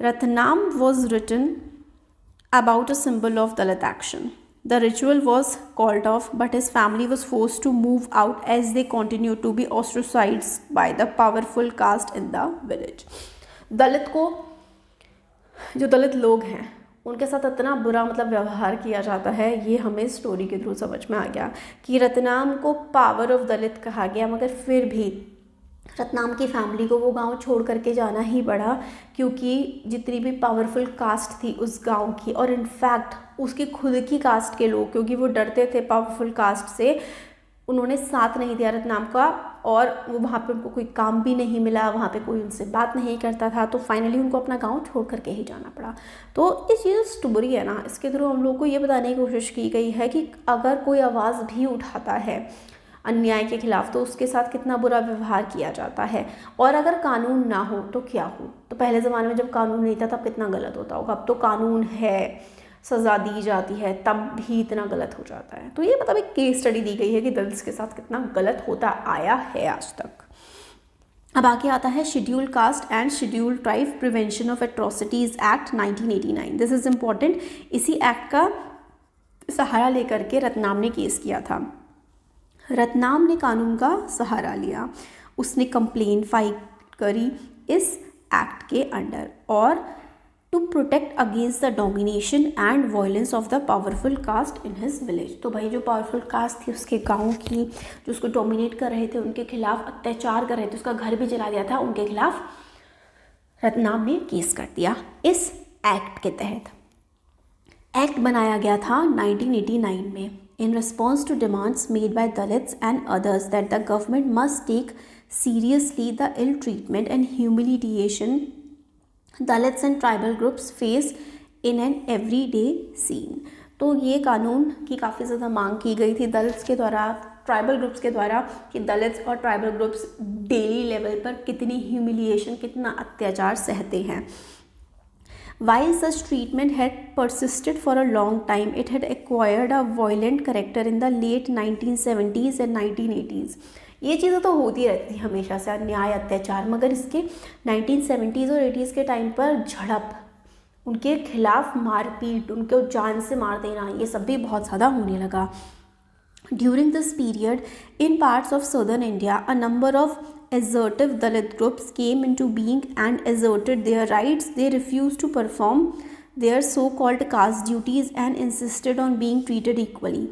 Ratnam was written about a symbol of Dalit action. The ritual was called off but his family was forced to move out as they continue to be ostracised by the powerful caste in the village. जो दलित लोग हैं उनके साथ इतना बुरा व्यवहार किया जाता है, ये हमें स्टोरी के थ्रू समझ में आ गया कि रतनाम को पावर ऑफ दलित कहा गया, मगर फिर भी रतनाम की फैमिली को वो गांव छोड़ करके जाना ही पड़ा, क्योंकि जितनी भी पावरफुल कास्ट थी उस गांव की, और इनफैक्ट उसकी खुद की कास्ट के लोग, क्योंकि वो डरते थे पावरफुल कास्ट से, उन्होंने साथ नहीं दिया रतनाम का, और वो वहाँ पे उनको कोई काम भी नहीं मिला, वहाँ पे कोई उनसे बात नहीं करता था। तो फाइनली उनको अपना गांव छोड़ करके ही जाना पड़ा। तो इस ये स्टोरी है ना, इसके थ्रू हम लोग को ये बताने की कोशिश की गई है कि अगर कोई आवाज़ भी उठाता है अन्याय के खिलाफ तो उसके साथ कितना बुरा व्यवहार किया जाता है, और अगर कानून ना हो तो क्या हो। तो पहले ज़माने में जब कानून नहीं था तब कितना गलत होता होगा, अब तो कानून है, सज़ा दी जाती है, तब भी इतना गलत हो जाता है। तो ये एक केस स्टडी दी गई है कि दलित्स के साथ कितना गलत होता आया है आज तक। अब आगे आता है schedule caste and schedule tribe prevention of atrocities act 1989। This is important. इसी एक्ट का सहारा लेकर के रतनाम ने केस किया था। रतनाम ने कानून का सहारा लिया, उसने कंप्लेन फाइल करी इस एक्ट के अंडर, और to protect against the domination and violence of the powerful caste in his village. तो भाई जो पावरफुल कास्ट थी उसके गांव की, जो उसको डोमिनेट कर रहे थे, उनके खिलाफ अत्याचार कर रहे थे, उसका घर भी जला दिया था, उनके खिलाफ रतनाम ने केस कर दिया इस एक्ट के तहत। एक्ट बनाया गया था 1989 में in response to demands made by Dalits and others that the government must take seriously the ill treatment and humiliation Dalits and tribal groups face in an everyday scene। तो ये कानून की काफ़ी ज़्यादा मांग की गई थी दलित्स के द्वारा, ट्राइबल ग्रुप्स के द्वारा, कि दलित्स और ट्राइबल ग्रुप्स डेली लेवल पर कितनी ह्यूमिलिएशन, कितना अत्याचार सहते हैं। While such treatment had persisted for a long time, it had acquired a violent character in the late 1970s and 1980s। ये चीज़ें तो होती रहती थी हमेशा से, अन्याय, अत्याचार, मगर इसके 1970s और 80s के टाइम पर झड़प, उनके खिलाफ मारपीट, उनको जान से मार देना, ये सब भी बहुत ज़्यादा होने लगा। During this period, in parts of southern India, a number of assertive Dalit groups came into being and asserted their rights. They refused to perform their so-called caste duties and insisted on being treated equally।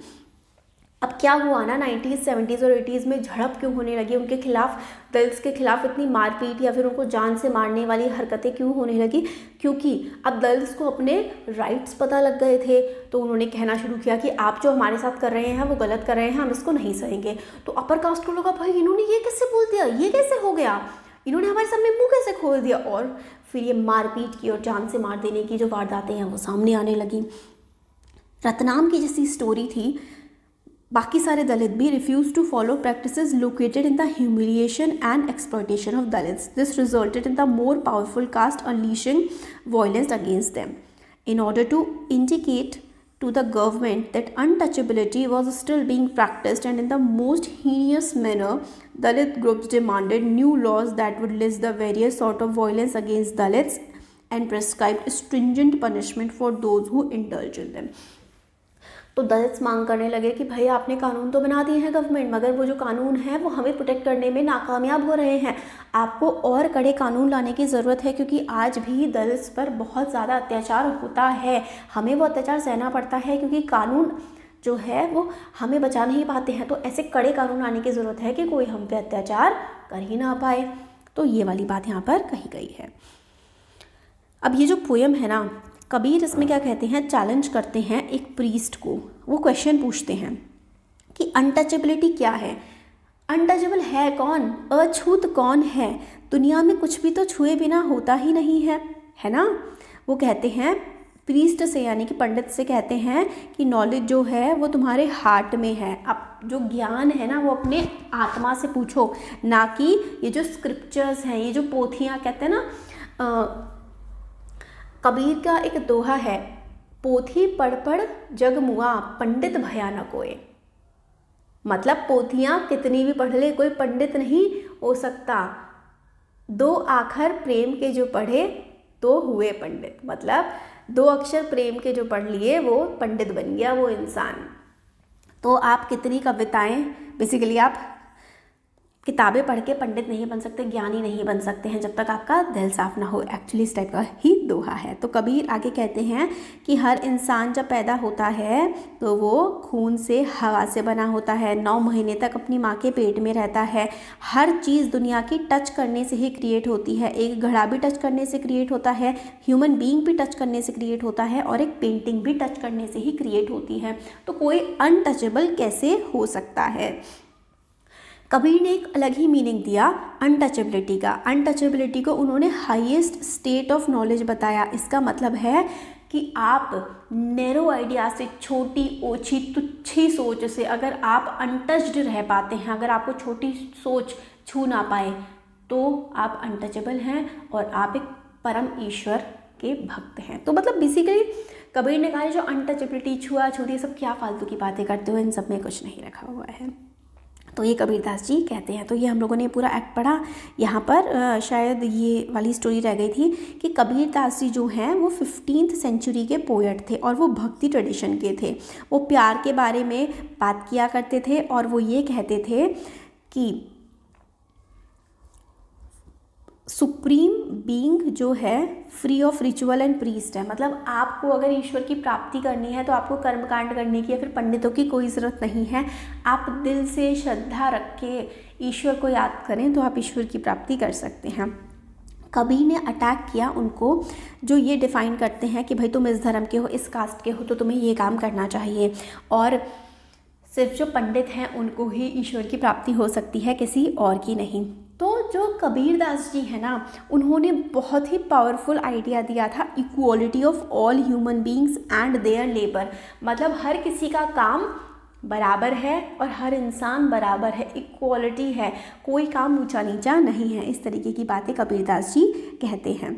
अब क्या हुआ ना, 1970s और 80s में झड़प क्यों होने लगी उनके खिलाफ, दलित्स के खिलाफ इतनी मारपीट या फिर उनको जान से मारने वाली हरकतें क्यों होने लगी? क्योंकि अब दलित्स को अपने राइट्स पता लग गए थे, तो उन्होंने कहना शुरू किया कि आप जो हमारे साथ कर रहे हैं वो गलत कर रहे हैं, हम इसको नहीं सहेंगे। तो अपर कास्ट को लगा भाई इन्होंने ये कैसे बोल दिया, ये कैसे हो गया, इन्होंने हमारे सामने मुँह कैसे खोल दिया, और फिर ये मारपीट की और जान से मार देने की जो वारदातें हैं वो सामने आने लगी। रतनाम की जैसी स्टोरी थी, बाकी सारे दलित भी refused to follow practices located in the humiliation and exploitation of Dalits. This resulted in the more powerful caste unleashing violence against them. In order to indicate to the government that untouchability was still being practiced and in the most heinous manner, Dalit groups demanded new laws that would list the various sort of violence against Dalits and prescribed stringent punishment for those who indulge in them। तो Dalits मांग करने लगे कि भाई आपने कानून तो बना दिए हैं गवर्नमेंट, मगर वो जो कानून है वो हमें प्रोटेक्ट करने में नाकामयाब हो रहे हैं, आपको और कड़े कानून लाने की ज़रूरत है, क्योंकि आज भी दलित्स पर बहुत ज़्यादा अत्याचार होता है, हमें वो अत्याचार सहना पड़ता है, क्योंकि कानून जो है वो हमें बचा नहीं पाते हैं, तो ऐसे कड़े कानून आने की ज़रूरत है कि कोई हम पे अत्याचार कर ही ना पाए। तो ये वाली बात यहाँ पर कही गई है। अब ये जो पोयम है ना, कबीर इसमें क्या कहते हैं, चैलेंज करते हैं एक प्रीस्ट को। वो क्वेश्चन पूछते हैं कि अनटचेबिलिटी क्या है, अनटचेबल है कौन, अछूत कौन है, दुनिया में कुछ भी तो छुए बिना होता ही नहीं है ना। वो कहते हैं प्रीस्ट से यानी कि पंडित से कहते हैं कि नॉलेज जो है वो तुम्हारे हार्ट में है। अब जो ज्ञान है ना वो अपने आत्मा से पूछो, ना कि ये जो स्क्रिप्चर्स हैं, ये जो पोथियाँ कहते हैं ना। कबीर का एक दोहा है, पोथी पढ़ पढ़ जग मुआ, पंडित भया न कोय। मतलब पोथियाँ कितनी भी पढ़ ले कोई पंडित नहीं हो सकता। दो आखर प्रेम के जो पढ़े तो हुए पंडित। मतलब 2 अक्षर प्रेम के जो पढ़ लिए वो पंडित बन गया वो इंसान। तो आप कितनी कविताएं, बेसिकली आप किताबें पढ़ के पंडित नहीं बन सकते, ज्ञानी नहीं बन सकते हैं जब तक आपका दिल साफ ना हो। एक्चुअली इस टाइप का ही दोहा है। तो कबीर आगे कहते हैं कि हर इंसान जब पैदा होता है तो वो खून से, हवा से बना होता है, 9 महीने तक अपनी माँ के पेट में रहता है। हर चीज़ दुनिया की टच करने से ही क्रिएट होती है। एक घड़ा भी टच करने से क्रिएट होता है, ह्यूमन बीइंग भी टच करने से क्रिएट होता है, और एक पेंटिंग भी टच करने से ही क्रिएट होती है। तो कोई अनटचेबल कैसे हो सकता है। कबीर ने एक अलग ही मीनिंग दिया अनटचेबिलिटी का। अनटचेबिलिटी को उन्होंने हाईएस्ट स्टेट ऑफ नॉलेज बताया। इसका मतलब है कि आप नैरो आइडिया से, छोटी ओछी तुच्छी सोच से अगर आप अनटच्ड रह पाते हैं, अगर आपको छोटी सोच छू ना पाए, तो आप अनटचेबल हैं और आप एक परम ईश्वर के भक्त हैं। तो मतलब बेसिकली कबीर ने कहा जो अनटचेबिलिटी, छुआ छूती, सब क्या फालतू की बातें करते हो, इन सब में कुछ नहीं रखा हुआ है। तो ये कबीरदास जी कहते हैं। तो ये हम लोगों ने पूरा एक्ट पढ़ा। यहाँ पर शायद ये वाली स्टोरी रह गई थी कि कबीरदास जी जो हैं वो 15th सेंचुरी के पोएट थे और वो भक्ति ट्रेडिशन के थे। वो प्यार के बारे में बात किया करते थे और वो ये कहते थे कि सुप्रीम बीइंग जो है free of ritual and priest है। मतलब आपको अगर ईश्वर की प्राप्ति करनी है तो आपको कर्मकांड करने की या फिर पंडितों की कोई ज़रूरत नहीं है। आप दिल से श्रद्धा रख के ईश्वर को याद करें तो आप ईश्वर की प्राप्ति कर सकते हैं। कबीर ने अटैक किया उनको जो ये डिफ़ाइन करते हैं कि भाई तुम इस धर्म के हो, इस कास्ट के हो, तो तुम्हें ये काम करना चाहिए, और सिर्फ जो पंडित हैं उनको ही ईश्वर की प्राप्ति हो सकती है, किसी और की नहीं। तो जो कबीरदास जी है ना, उन्होंने बहुत ही पावरफुल आइडिया दिया था, equality of all human beings and their labour. मतलब हर किसी का काम बराबर है और हर इंसान बराबर है, इक्वालिटी है, कोई काम ऊंचा नीचा नहीं है। इस तरीके की बातें कबीरदास जी कहते हैं।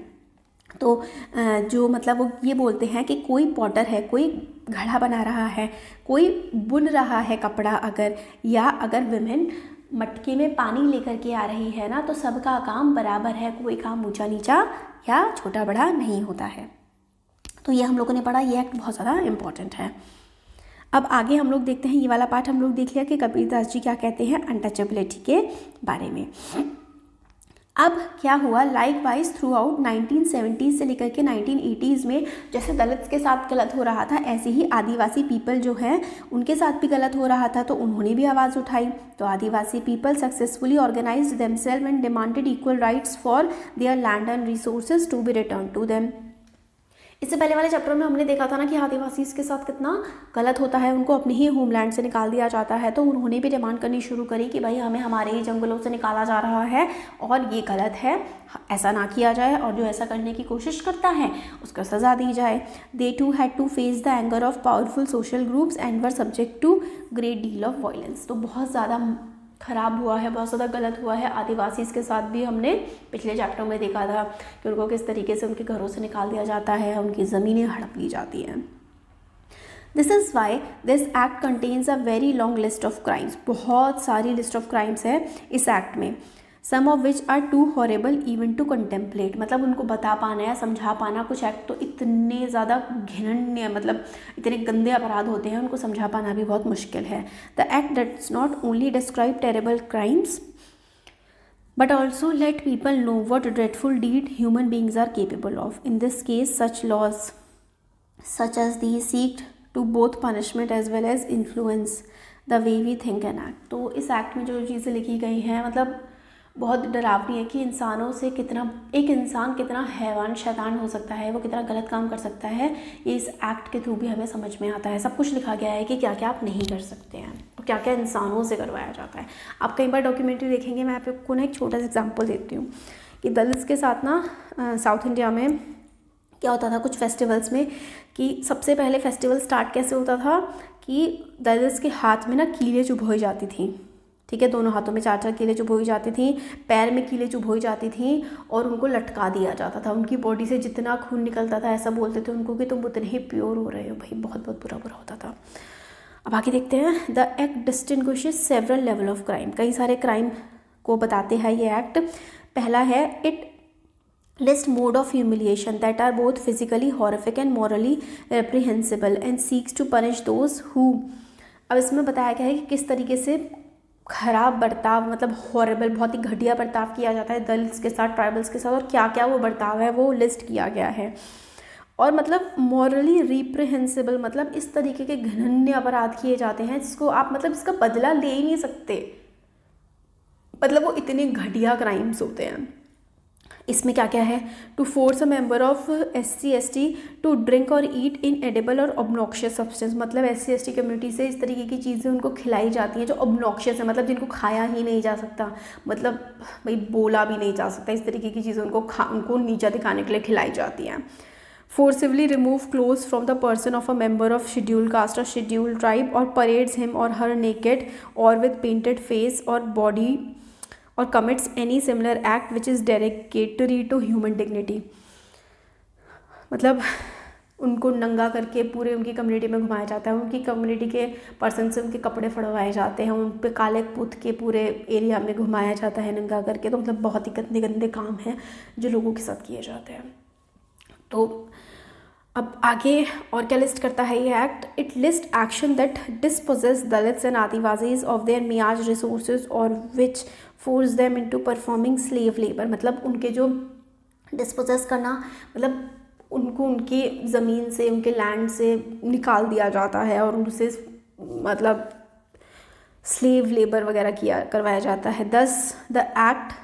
तो जो मतलब वो ये बोलते हैं कि कोई पॉटर है, कोई घड़ा बना रहा है, कोई बुन रहा है कपड़ा अगर, या अगर विमेन मटके में पानी लेकर के आ रही है ना, तो सबका काम बराबर है, कोई काम ऊंचा नीचा या छोटा बड़ा नहीं होता है। तो ये हम लोगों ने पढ़ा, ये एक्ट बहुत ज़्यादा इम्पॉर्टेंट है। अब आगे हम लोग देखते हैं, ये वाला पार्ट हम लोग देख लिया कि कबीरदास जी क्या कहते हैं अनटचेबिलिटी के बारे में। अब क्या हुआ, like wise through out 1970s से लेकर के 1980s में जैसे दलित्स के साथ गलत हो रहा था, ऐसे ही आदिवासी पीपल जो है उनके साथ भी गलत हो रहा था। तो उन्होंने भी आवाज़ उठाई। तो Adivasi people successfully organised themselves and demanded equal rights for their land and resources to be return to them. इससे पहले वाले चैप्टर में हमने देखा था ना कि आदिवासी के साथ कितना गलत होता है, उनको अपने ही होमलैंड से निकाल दिया जाता है। तो उन्होंने भी डिमांड करनी शुरू करी कि भाई हमें हमारे ही जंगलों से निकाला जा रहा है और ये गलत है, ऐसा ना किया जाए, और जो ऐसा करने की कोशिश करता है उसको सज़ा दी जाए। They too had to face the anger of powerful social groups and were subject to great deal of violence. तो बहुत ज़्यादा ख़राब हुआ है, बहुत ज़्यादा गलत हुआ है। आदिवासी के साथ भी हमने पिछले चैप्टर में देखा था कि उनको किस तरीके से उनके घरों से निकाल दिया जाता है, उनकी ज़मीनें हड़प ली जाती हैं। This is why this act contains a very long list of crimes. बहुत सारी लिस्ट ऑफ क्राइम्स है इस एक्ट में। Some of which are too horrible even to contemplate. मतलब उनको बता पाना या समझा पाना, कुछ एक्ट तो इतने ज़्यादा घिनन्य, मतलब इतने गंदे अपराध होते हैं, उनको समझा पाना भी बहुत मुश्किल है। The act does not only describe terrible crimes but also let people know what dreadful deed human beings are capable of. In this case, such laws such as these seek to both punishment as well as influence the way we think and act. तो इस act में जो चीज़ें लिखी गई हैं मतलब बहुत डरावनी है कि इंसानों से कितना एक इंसान कितना हैवान शैतान हो सकता है, वो कितना गलत काम कर सकता है, ये इस एक्ट के थ्रू भी हमें समझ में आता है। सब कुछ लिखा गया है कि क्या क्या आप नहीं कर सकते हैं और क्या क्या इंसानों से करवाया जाता है। आप कई बार डॉक्यूमेंट्री देखेंगे, मैं आपको ना एक छोटा सा एग्जाम्पल देती हूँ कि दलित्स के साथ ना साउथ इंडिया में क्या होता था कुछ फेस्टिवल्स में, कि सबसे पहले फेस्टिवल स्टार्ट कैसे होता था कि दलित्स के हाथ में ना कीलें चुभोई जाती थी, ठीक है, दोनों हाथों में 4-4 कीलें चुभोई जाती थी, पैर में कीलें चुभोई जाती थी और उनको लटका दिया जाता था। उनकी बॉडी से जितना खून निकलता था ऐसा बोलते थे उनको कि तुम उतने ही प्योर हो रहे हो। भाई बहुत बहुत बुरा बुरा होता था। अब आगे देखते हैं। The act distinguishes several level of crime. कई सारे क्राइम को बताते हैं ये एक्ट। पहला है it list mode of humiliation that are both physically horrific and morally reprehensible and seeks to punish those who. अब इसमें बताया गया है कि किस तरीके से खराब बर्ताव मतलब हॉरेबल बहुत ही घटिया बर्ताव किया जाता है दलित्स के साथ, ट्राइबल्स के साथ, और क्या क्या वो बर्ताव है वो लिस्ट किया गया है। और मतलब मॉरली रिप्रिहेंसिबल मतलब इस तरीके के घृण्य अपराध किए जाते हैं जिसको आप मतलब इसका बदला ले ही नहीं सकते, मतलब वो इतने घटिया क्राइम्स होते हैं। इसमें क्या क्या है, to force a member of SC/ST to drink or eat inedible or obnoxious substance. मतलब SC/ST कम्युनिटी से इस तरीके की चीज़ें उनको खिलाई जाती हैं जो ऑब्नॉक्शियस है, मतलब जिनको खाया ही नहीं जा सकता, मतलब भाई बोला भी नहीं जा सकता, इस तरीके की चीज़ें उनको नीचा दिखाने के लिए खिलाई जाती हैं। Forcibly remove clothes from the person of a member of schedule caste or schedule tribe or parades him or her naked or with painted face or body or commits any similar act which is derogatory to human dignity। मतलब उनको नंगा करके पूरे उनकी community में घुमाया जाता है, उनकी कम्युनिटी के पर्सन से उनके कपड़े फड़वाए जाते हैं, उन पे काले पुत के पूरे एरिया में घुमाया जाता है नंगा करके। तो मतलब बहुत ही गंदे गंदे काम हैं जो लोगों के साथ किए जाते हैं। तो अब आगे और क्या लिस्ट करता है ये act. It list action that dispossesses Dalits and Adivasis of their मियाज resources or which force them into performing slave labour. मतलब उनके जो डिस्पोजेस करना मतलब उनको उनकी ज़मीन से उनके लैंड से निकाल दिया जाता है और उनसे मतलब स्लेव लेबर वगैरह करवाया जाता है। दस the act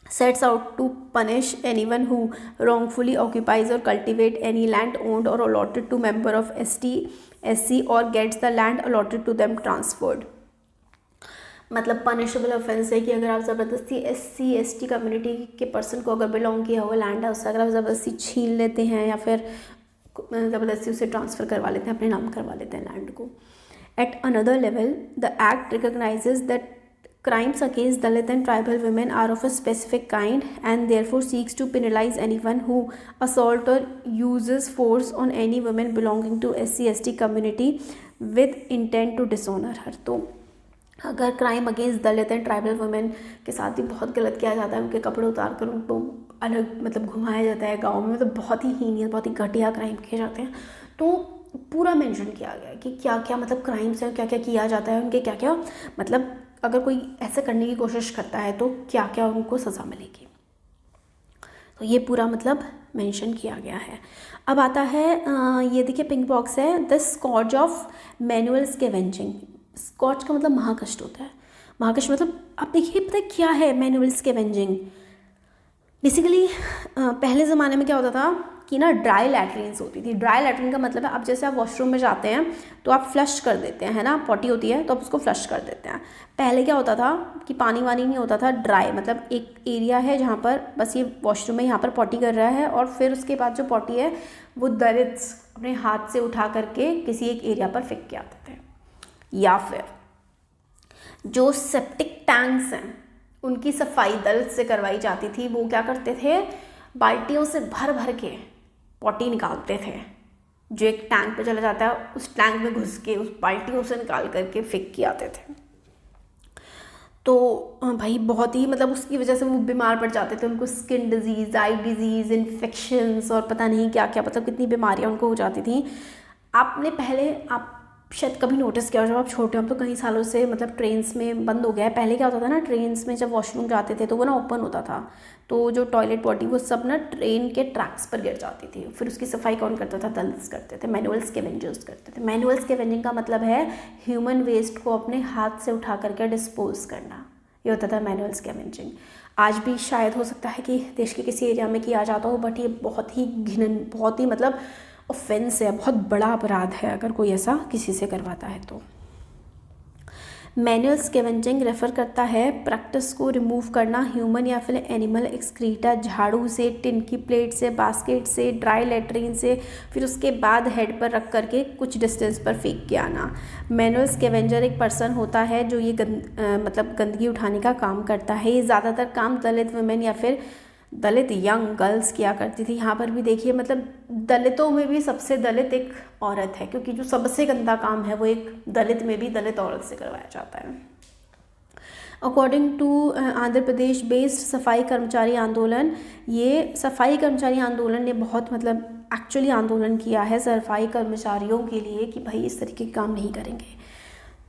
sets out to punish anyone who wrongfully occupies or cultivate any land owned or allotted to member of ST/SC or gets the land allotted to them transferred। मतलब punishable offence है कि अगर आप ज़बरदस्ती SC/ST community के person को अगर belong किया हुआ लैंड है उससे अगर आप ज़बरदस्ती छीन लेते हैं या फिर ज़बरदस्ती उसे ट्रांसफ़र करवा लेते हैं, अपने नाम करवा लेते हैं लैंड को। At another level the act recognises that crimes against Dalit and tribal women are of a specific kind and therefore seeks to penalize anyone who assault or uses force on any woman belonging to SC/ST community with intent to dishonor her। तो अगर crime against Dalit and tribal women के साथ भी बहुत गलत किया जाता है, उनके कपड़े उतार कर उनको अलग मतलब घुमाया जाता है गाँव में, मतलब बहुत ही हीनियस बहुत ही घटिया क्राइम किए जाते हैं। तो पूरा मेंशन किया गया है कि क्या क्या मतलब क्राइम्स हैं, क्या क्या किया जाता है, उनके क्या क्या मतलब अगर कोई ऐसा करने की कोशिश करता है तो क्या क्या उनको सज़ा मिलेगी। तो ये पूरा मतलब मेंशन किया गया है। अब आता है ये देखिए पिंक बॉक्स है, the scorch of manual scavenging. Scorch का मतलब महाकष्ट होता है। महाकष्ट मतलब आप देखिए पता है क्या है मैनुअल स्कैवेंजिंग। बेसिकली पहले ज़माने में क्या होता था कि ना ड्राई लैट्रिन्स होती थी। ड्राई लैट्रिन का मतलब है अब जैसे आप वॉशरूम में जाते हैं तो आप फ्लश कर देते हैं, है ना, पॉटी होती है तो आप उसको फ्लश कर देते हैं। पहले क्या होता था कि पानी वानी नहीं होता था, ड्राई मतलब एक एरिया है जहाँ पर बस ये वॉशरूम में यहाँ पर पॉटी कर रहा है और फिर उसके बाद जो पॉटी है वो दलित्स अपने हाथ से उठा करके किसी एक एरिया पर फेंक के आते थे। या फिर जो सेप्टिक टैंक्स हैं उनकी सफाई दलित से करवाई जाती थी। वो क्या करते थे, बाल्टियों से भर भर के पॉटी निकालते थे, जो एक टैंक पे चला जाता है उस टैंक में घुस के उस बाल्टियों से निकाल करके फेंक के आते थे। तो भाई बहुत ही मतलब उसकी वजह से वो बीमार पड़ जाते थे, उनको skin disease, eye disease, infections और पता नहीं क्या क्या मतलब कितनी बीमारियां उनको हो जाती थी। आपने पहले आप शायद कभी नोटिस किया हो, जब आप छोटे हो, हम तो कई सालों से मतलब ट्रेन्स में बंद हो गया है। पहले क्या होता था ना, ट्रेन्स में जब वॉशरूम जाते थे तो वो ना ओपन होता था, तो जो टॉयलेट बॉडी वो सब ना ट्रेन के ट्रैक्स पर गिर जाती थी। फिर उसकी सफाई कौन करता था? दल्स करते थे, मैनुअल स्कैवेंजर्स करते थे। मैनुअल स्कैवेंजिंग का मतलब है ह्यूमन वेस्ट को अपने हाथ से उठा करके डिस्पोज करना, ये होता था मैनुअल स्कैवेंजिंग। आज भी शायद हो सकता है कि देश के किसी एरिया में किया जाता हो, बट ये बहुत ही बहुत ही मतलब ऑफेंस है, बहुत बड़ा अपराध है अगर कोई ऐसा किसी से करवाता है तो। मैनुअल स्कैवेंजिंग रेफर करता है प्रैक्टिस को रिमूव करना ह्यूमन या फिर एनिमल एक्सक्रीटा झाड़ू से, टिन की प्लेट से, बास्केट से, ड्राई लेटरिन से, फिर उसके बाद हेड पर रख करके कुछ डिस्टेंस पर फेंक के आना। मैनुअल स्कैवेंजर एक पर्सन होता है जो ये मतलब गंदगी उठाने का काम करता है। ये ज़्यादातर काम दलित वुमेन या फिर दलित यंग गर्ल्स किया करती थी। यहाँ पर भी देखिए, मतलब दलितों में भी सबसे दलित एक औरत है, क्योंकि जो सबसे गंदा काम है वो एक दलित में भी दलित औरत से करवाया जाता है। According to Andhra Pradesh based Safai Karmachari आंदोलन, ये सफाई कर्मचारी आंदोलन ने बहुत मतलब एक्चुअली आंदोलन किया है सफाई कर्मचारियों के लिए कि भाई इस तरीके के काम नहीं करेंगे।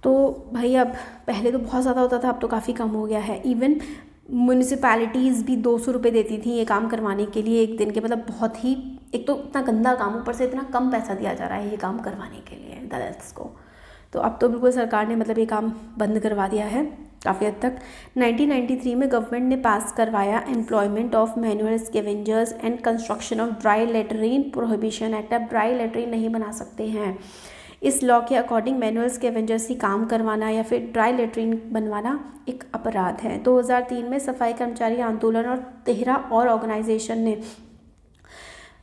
तो भाई अब पहले तो बहुत ज़्यादा होता था, अब तो काफ़ी कम हो गया है। इवन म्यूनिसिपैलिटीज़ भी 200 रुपये देती थी ये काम करवाने के लिए एक दिन के। मतलब बहुत ही, एक तो इतना गंदा काम, ऊपर से इतना कम पैसा दिया जा रहा है ये काम करवाने के लिए दलित्स को। तो अब तो बिल्कुल सरकार ने मतलब ये काम बंद करवा दिया है काफ़ी हद तक। 1993 में गवर्नमेंट ने पास करवाया employment of manual scavengers and construction of dry latrine prohibition act. अब ड्राई लेटरिन नहीं बना सकते हैं। इस लॉ के अकॉर्डिंग मैनुअल स्कैवेंजर्स ही काम करवाना या फिर ड्राई लेटरिन बनवाना एक अपराध है। 2003 में सफाई कर्मचारी आंदोलन और 13 और ऑर्गेनाइजेशन ने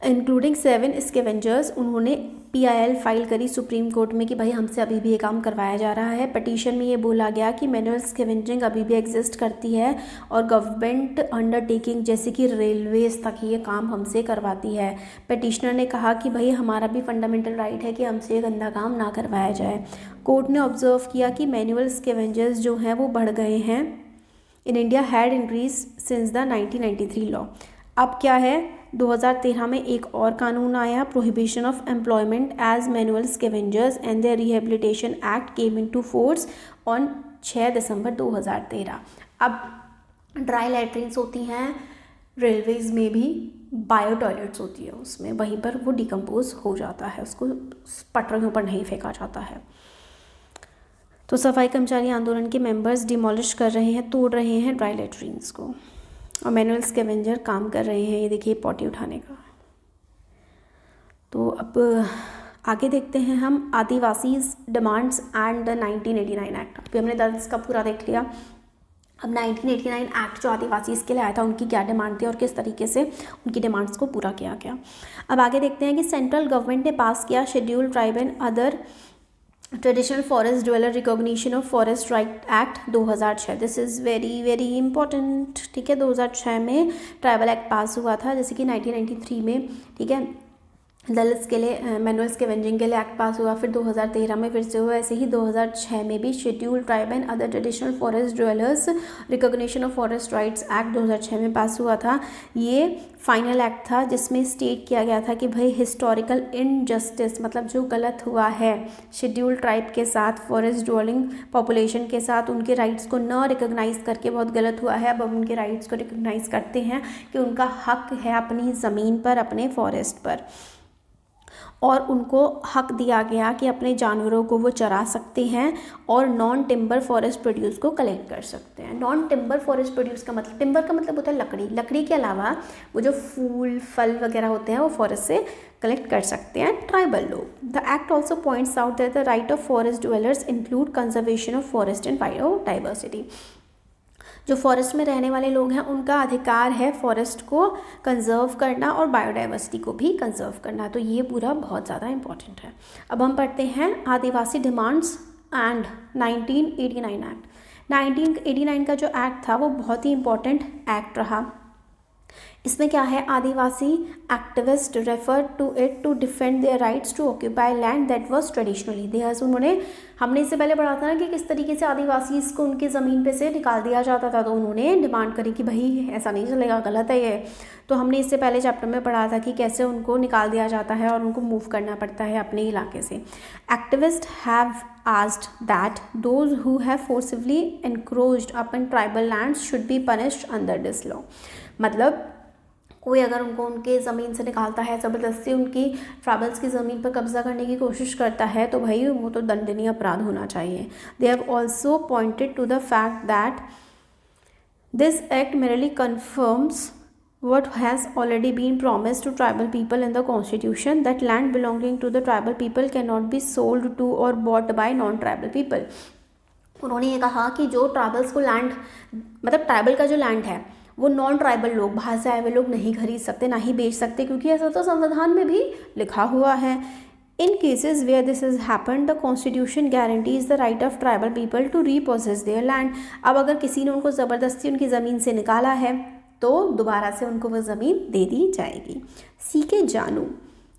इंक्लूडिंग 7 स्कैवेंजर्स, उन्होंने PIL फाइल करी सुप्रीम कोर्ट में कि भाई हमसे अभी भी ये काम करवाया जा रहा है। पटिशन में ये बोला गया कि मैनुअल स्कैवेंजिंग अभी भी एग्जिस्ट करती है और गवर्नमेंट अंडरटेकिंग जैसे कि रेलवेज तक ये काम हमसे करवाती है। पटिशनर ने कहा कि भाई हमारा भी फंडामेंटल राइट है कि हमसे ये गंदा काम ना करवाया जाए। कोर्ट ने ऑब्जर्व किया कि मैनुअल स्कैवेंजर्स जो हैं वो बढ़ गए हैं in India had increase since the 1993 law. अब क्या है, 2013 में एक और कानून आया, prohibition of employment as manual scavengers and the rehabilitation act came into force on 6 December 2013। अब ड्राई लैट्रिन्स होती हैं रेलवेज़ में भी, बायो टॉयलेट्स होती है उसमें, वहीं पर वो डिकम्पोज हो जाता है, उसको पटरियों पर नहीं फेंका जाता है। तो सफाई कर्मचारी आंदोलन के मेंबर्स डिमोलिश कर रहे हैं, तोड़ रहे हैं ड्राई लैट्रिन्स को, और मैनुअल स्कैवेंजर काम कर रहे हैं। ये देखिए पॉटी उठाने का। तो अब आगे देखते हैं हम Adivasis demands and the 1989 act. अभी हमने दलित्स का पूरा देख लिया। अब 1989 एक्ट जो आदिवासीज के लिए आया था, उनकी क्या डिमांड थी और किस तरीके से उनकी डिमांड्स को पूरा किया गया। अब आगे देखते हैं कि सेंट्रल गवर्नमेंट ने पास किया schedule tribe and other traditional forest dweller recognition of forest right act 2006। This is very very important. ठीक है, 2006 में ट्राइबल एक्ट पास हुआ था, जैसे कि 1993 में, ठीक है, दलित्स के लिए मैनुअल स्कैवेंजिंग के लिए एक्ट पास हुआ। फिर 2013 में फिर से हुआ, ऐसे ही 2006 में भी schedule tribe and other traditional forest dwellers recognition of forest rights act 2006 में पास हुआ था। ये फाइनल एक्ट था जिसमें स्टेट किया गया था कि भाई हिस्टोरिकल इनजस्टिस, मतलब जो गलत हुआ है शेड्यूल ट्राइब के साथ, फॉरेस्ट ड्वेलिंग पॉपुलेशन के साथ, उनके राइट्स को न रिकॉग्नाइज करके बहुत गलत हुआ है। अब हम उनके राइट्स को रिकॉग्नाइज करते हैं कि उनका हक है अपनी ज़मीन पर, अपने फॉरेस्ट पर, और उनको हक दिया गया कि अपने जानवरों को वो चरा सकते हैं और नॉन टिम्बर फॉरेस्ट प्रोड्यूस को कलेक्ट कर सकते हैं। नॉन टिम्बर फॉरेस्ट प्रोड्यूस का मतलब, टिम्बर का मतलब होता है लकड़ी, लकड़ी के अलावा वो जो फूल फल वगैरह होते हैं वो फॉरेस्ट से कलेक्ट कर सकते हैं ट्राइबल लोग। The act also points out that the right of forest dwellers include conservation of forest and biodiversity. जो फॉरेस्ट में रहने वाले लोग हैं उनका अधिकार है फॉरेस्ट को कंजर्व करना और बायोडाइवर्सिटी को भी कंजर्व करना। तो ये पूरा बहुत ज़्यादा इंपॉर्टेंट है। अब हम पढ़ते हैं आदिवासी डिमांड्स एंड 1989 एक्ट। 1989 का जो एक्ट था वो बहुत ही इंपॉर्टेंट एक्ट रहा। इसमें क्या है, Adivasi activist refer to it to defend their rights to occupy land that was traditionally theirs. उन्होंने, हमने इससे पहले पढ़ा था ना कि किस तरीके से आदिवासी को उनकी ज़मीन पे से निकाल दिया जाता था, तो उन्होंने डिमांड करी कि भाई ऐसा नहीं चलेगा, गलत है ये। तो हमने इससे पहले चैप्टर में पढ़ा था कि कैसे उनको निकाल दिया जाता है और उनको मूव करना पड़ता है अपने इलाके से। Activist have asked that those who have forcibly encroached upon tribal lands should be punished under this law। मतलब कोई अगर उनको उनके ज़मीन से निकालता है, ज़बरदस्ती उनकी ट्राइबल्स की ज़मीन पर कब्जा करने की कोशिश करता है, तो भाई वो तो दंडनीय अपराध होना चाहिए। They have also pointed to the fact that this act merely confirms what has already been promised to tribal people in the constitution, that land belonging to the tribal people cannot be sold to or bought by non-tribal people। उन्होंने ये कहा कि जो tribals को land, मतलब tribal का जो land है वो नॉन ट्राइबल लोग, बाहर से आए हुए लोग नहीं खरीद सकते, ना ही बेच सकते, क्योंकि ऐसा तो संविधान में भी लिखा हुआ है। In cases where this is happen the constitution guarantees the right of tribal people to repossess their land. अब अगर किसी ने उनको ज़बरदस्ती उनकी ज़मीन से निकाला है तो दोबारा से उनको वो ज़मीन दे दी जाएगी। सीके जानू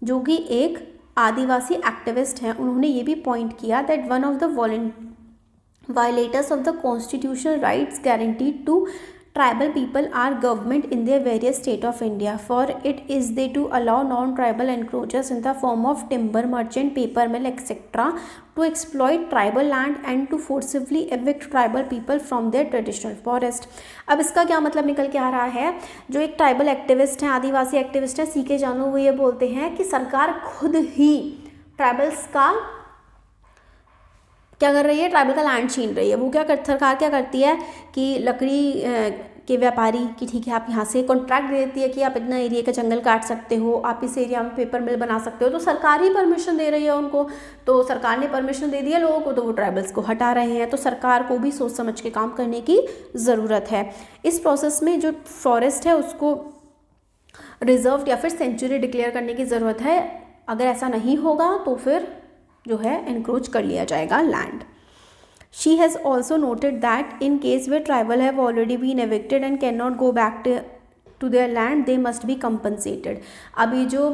जो कि एक आदिवासी एक्टिविस्ट हैं, उन्होंने ये भी पॉइंट किया that one of the violators of the constitutional rights guaranteed to tribal people are government in their various state of India, for it is they to allow non-tribal encroachers in the form of timber merchant, paper mill etc. to exploit tribal land and to forcibly evict tribal people from their traditional forest। अब इसका क्या मतलब निकल के आ रहा है, जो एक ट्राइबल एक्टिविस्ट हैं, आदिवासी एक्टिविस्ट हैं सीके जानू, वो ये बोलते हैं कि सरकार खुद ही ट्राइबल्स का क्या कर रही है, ट्राइबल का लैंड छीन रही है। वो सरकार क्या करती है कि लकड़ी के व्यापारी कि ठीक है आप यहाँ से कॉन्ट्रैक्ट दे देती है कि आप इतना एरिया का जंगल काट सकते हो, आप इस एरिया में पेपर मिल बना सकते हो, तो सरकार ही परमिशन दे रही है उनको। तो सरकार ने परमिशन दे दिया लोगों को, तो वो ट्राइबल्स को हटा रहे हैं। तो सरकार को भी सोच समझ के काम करने की ज़रूरत है। इस प्रोसेस में जो फॉरेस्ट है उसको रिजर्व या फिर सेंचुरी डिक्लेयर करने की ज़रूरत है। अगर ऐसा नहीं होगा तो फिर जो है एनक्रोच कर लिया जाएगा land. She has also noted that in case they tribal have already been evicted and can not go back to their land they must be compensated. अभी जो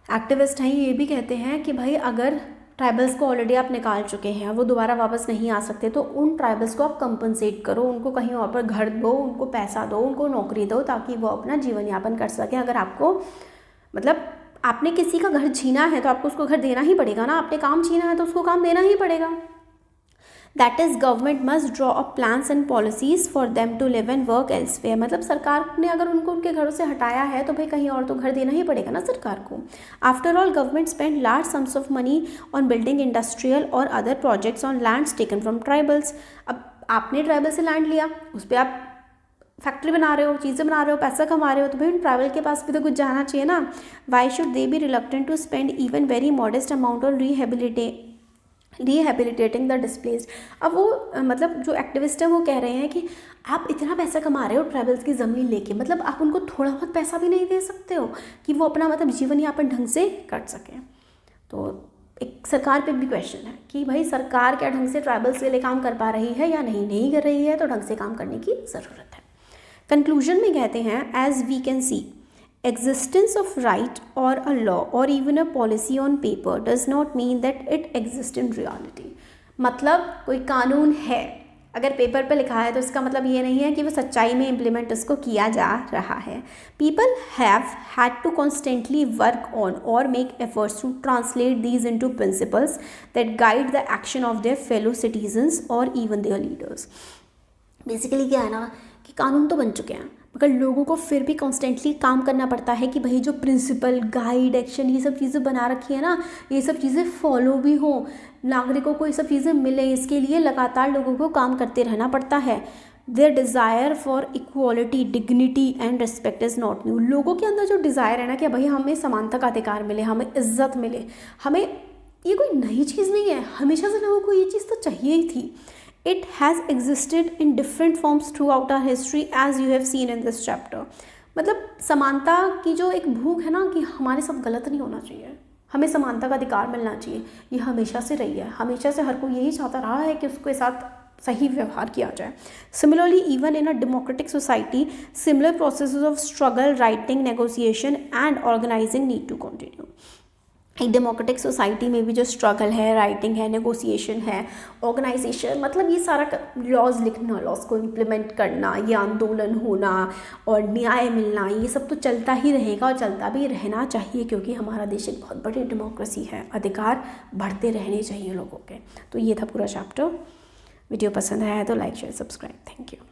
एक्टिविस्ट हैं ये भी कहते हैं कि भाई अगर ट्राइबल्स को ऑलरेडी आप निकाल चुके हैं, वो दोबारा वापस नहीं आ सकते, तो उन ट्राइबल्स को आप कंपनसेट करो, उनको कहीं और पर घर दो, उनको पैसा दो, उनको नौकरी दो, ताकि वो अपना जीवन यापन कर सकें। अगर आपको मतलब आपने किसी का घर छीना है तो आपको उसको घर देना ही पड़ेगा ना, आपने काम छीना है तो उसको काम देना ही पड़ेगा। That is government must draw up plans and policies for them to live and work elsewhere. मतलब सरकार ने अगर उनको उनके घरों से हटाया है तो भाई कहीं और तो घर देना ही पड़ेगा ना सरकार को। After all government spend large sums of money on building industrial or other projects on lands taken from tribals. अब आपने ट्राइबल से लैंड लिया, उस पर आप फैक्ट्री बना रहे हो, चीज़ें बना रहे हो, पैसा कमा रहे हो, तो भाई ट्राइबल के पास भी तो कुछ जाना चाहिए ना। Why should they be reluctant to spend even very modest amount on rehabilitating the displaced. अब वो मतलब जो एक्टिविस्ट है वो कह रहे हैं कि आप इतना पैसा कमा रहे हो ट्राइबल्स की ज़मीन लेके, मतलब आप उनको थोड़ा बहुत पैसा भी नहीं दे सकते हो कि वो अपना मतलब जीवन यापन ढंग से कर सकें। तो एक सरकार पे भी क्वेश्चन है कि भाई सरकार क्या ढंग से ट्राइबल्स के लिए काम कर पा रही है या नहीं कर रही है, तो ढंग से काम करने की ज़रूरत है। कंक्लूजन में कहते हैं, as we can see existence of right or a law or even a policy on paper does not mean that it exists in reality। मतलब कोई कानून है अगर पेपर पे लिखा है तो इसका मतलब ये नहीं है कि वो सच्चाई में इम्प्लीमेंट उसको किया जा रहा है। People have had to constantly work on or make efforts to translate these into principles that guide the action of their fellow citizens or even their leaders. Basically क्या है ना कि कानून तो बन चुके हैं, मगर लोगों को फिर भी कॉन्स्टेंटली काम करना पड़ता है कि भाई जो प्रिंसिपल, गाइड, एक्शन ये सब चीज़ें बना रखी है ना, ये सब चीज़ें फॉलो भी हो, नागरिकों को ये सब चीज़ें मिले, इसके लिए लगातार लोगों को काम करते रहना पड़ता है। Their desire for equality, dignity and respect is not new. लोगों के अंदर जो डिज़ायर है ना कि भाई हमें समानता का अधिकार मिले, हमें इज्जत मिले, हमें, ये कोई नई चीज़ नहीं है, हमेशा से लोगों को ये चीज़ तो चाहिए ही थी। It has existed in different forms throughout our history as you have seen in this chapter। मतलब समानता की जो एक भूख है ना कि हमारे साथ गलत नहीं होना चाहिए, हमें समानता का अधिकार मिलना चाहिए, ये हमेशा से रही है। हमेशा से हर कोई यही चाहता रहा है कि उसके साथ सही व्यवहार किया जाए। Similarly even in a democratic society similar processes of struggle, writing, negotiation and organising need to continue. एक डेमोक्रेटिक सोसाइटी में भी जो स्ट्रगल है, राइटिंग है, नेगोशिएशन है, ऑर्गेनाइजेशन, मतलब ये सारा लॉज लिखना, लॉज को इम्प्लीमेंट करना, ये आंदोलन होना और न्याय मिलना, ये सब तो चलता ही रहेगा और चलता भी रहना चाहिए, क्योंकि हमारा देश एक बहुत बड़ी डेमोक्रेसी है, अधिकार बढ़ते रहने चाहिए लोगों के। तो ये था पूरा चैप्टर। वीडियो पसंद आया तो like share subscribe. Thank you.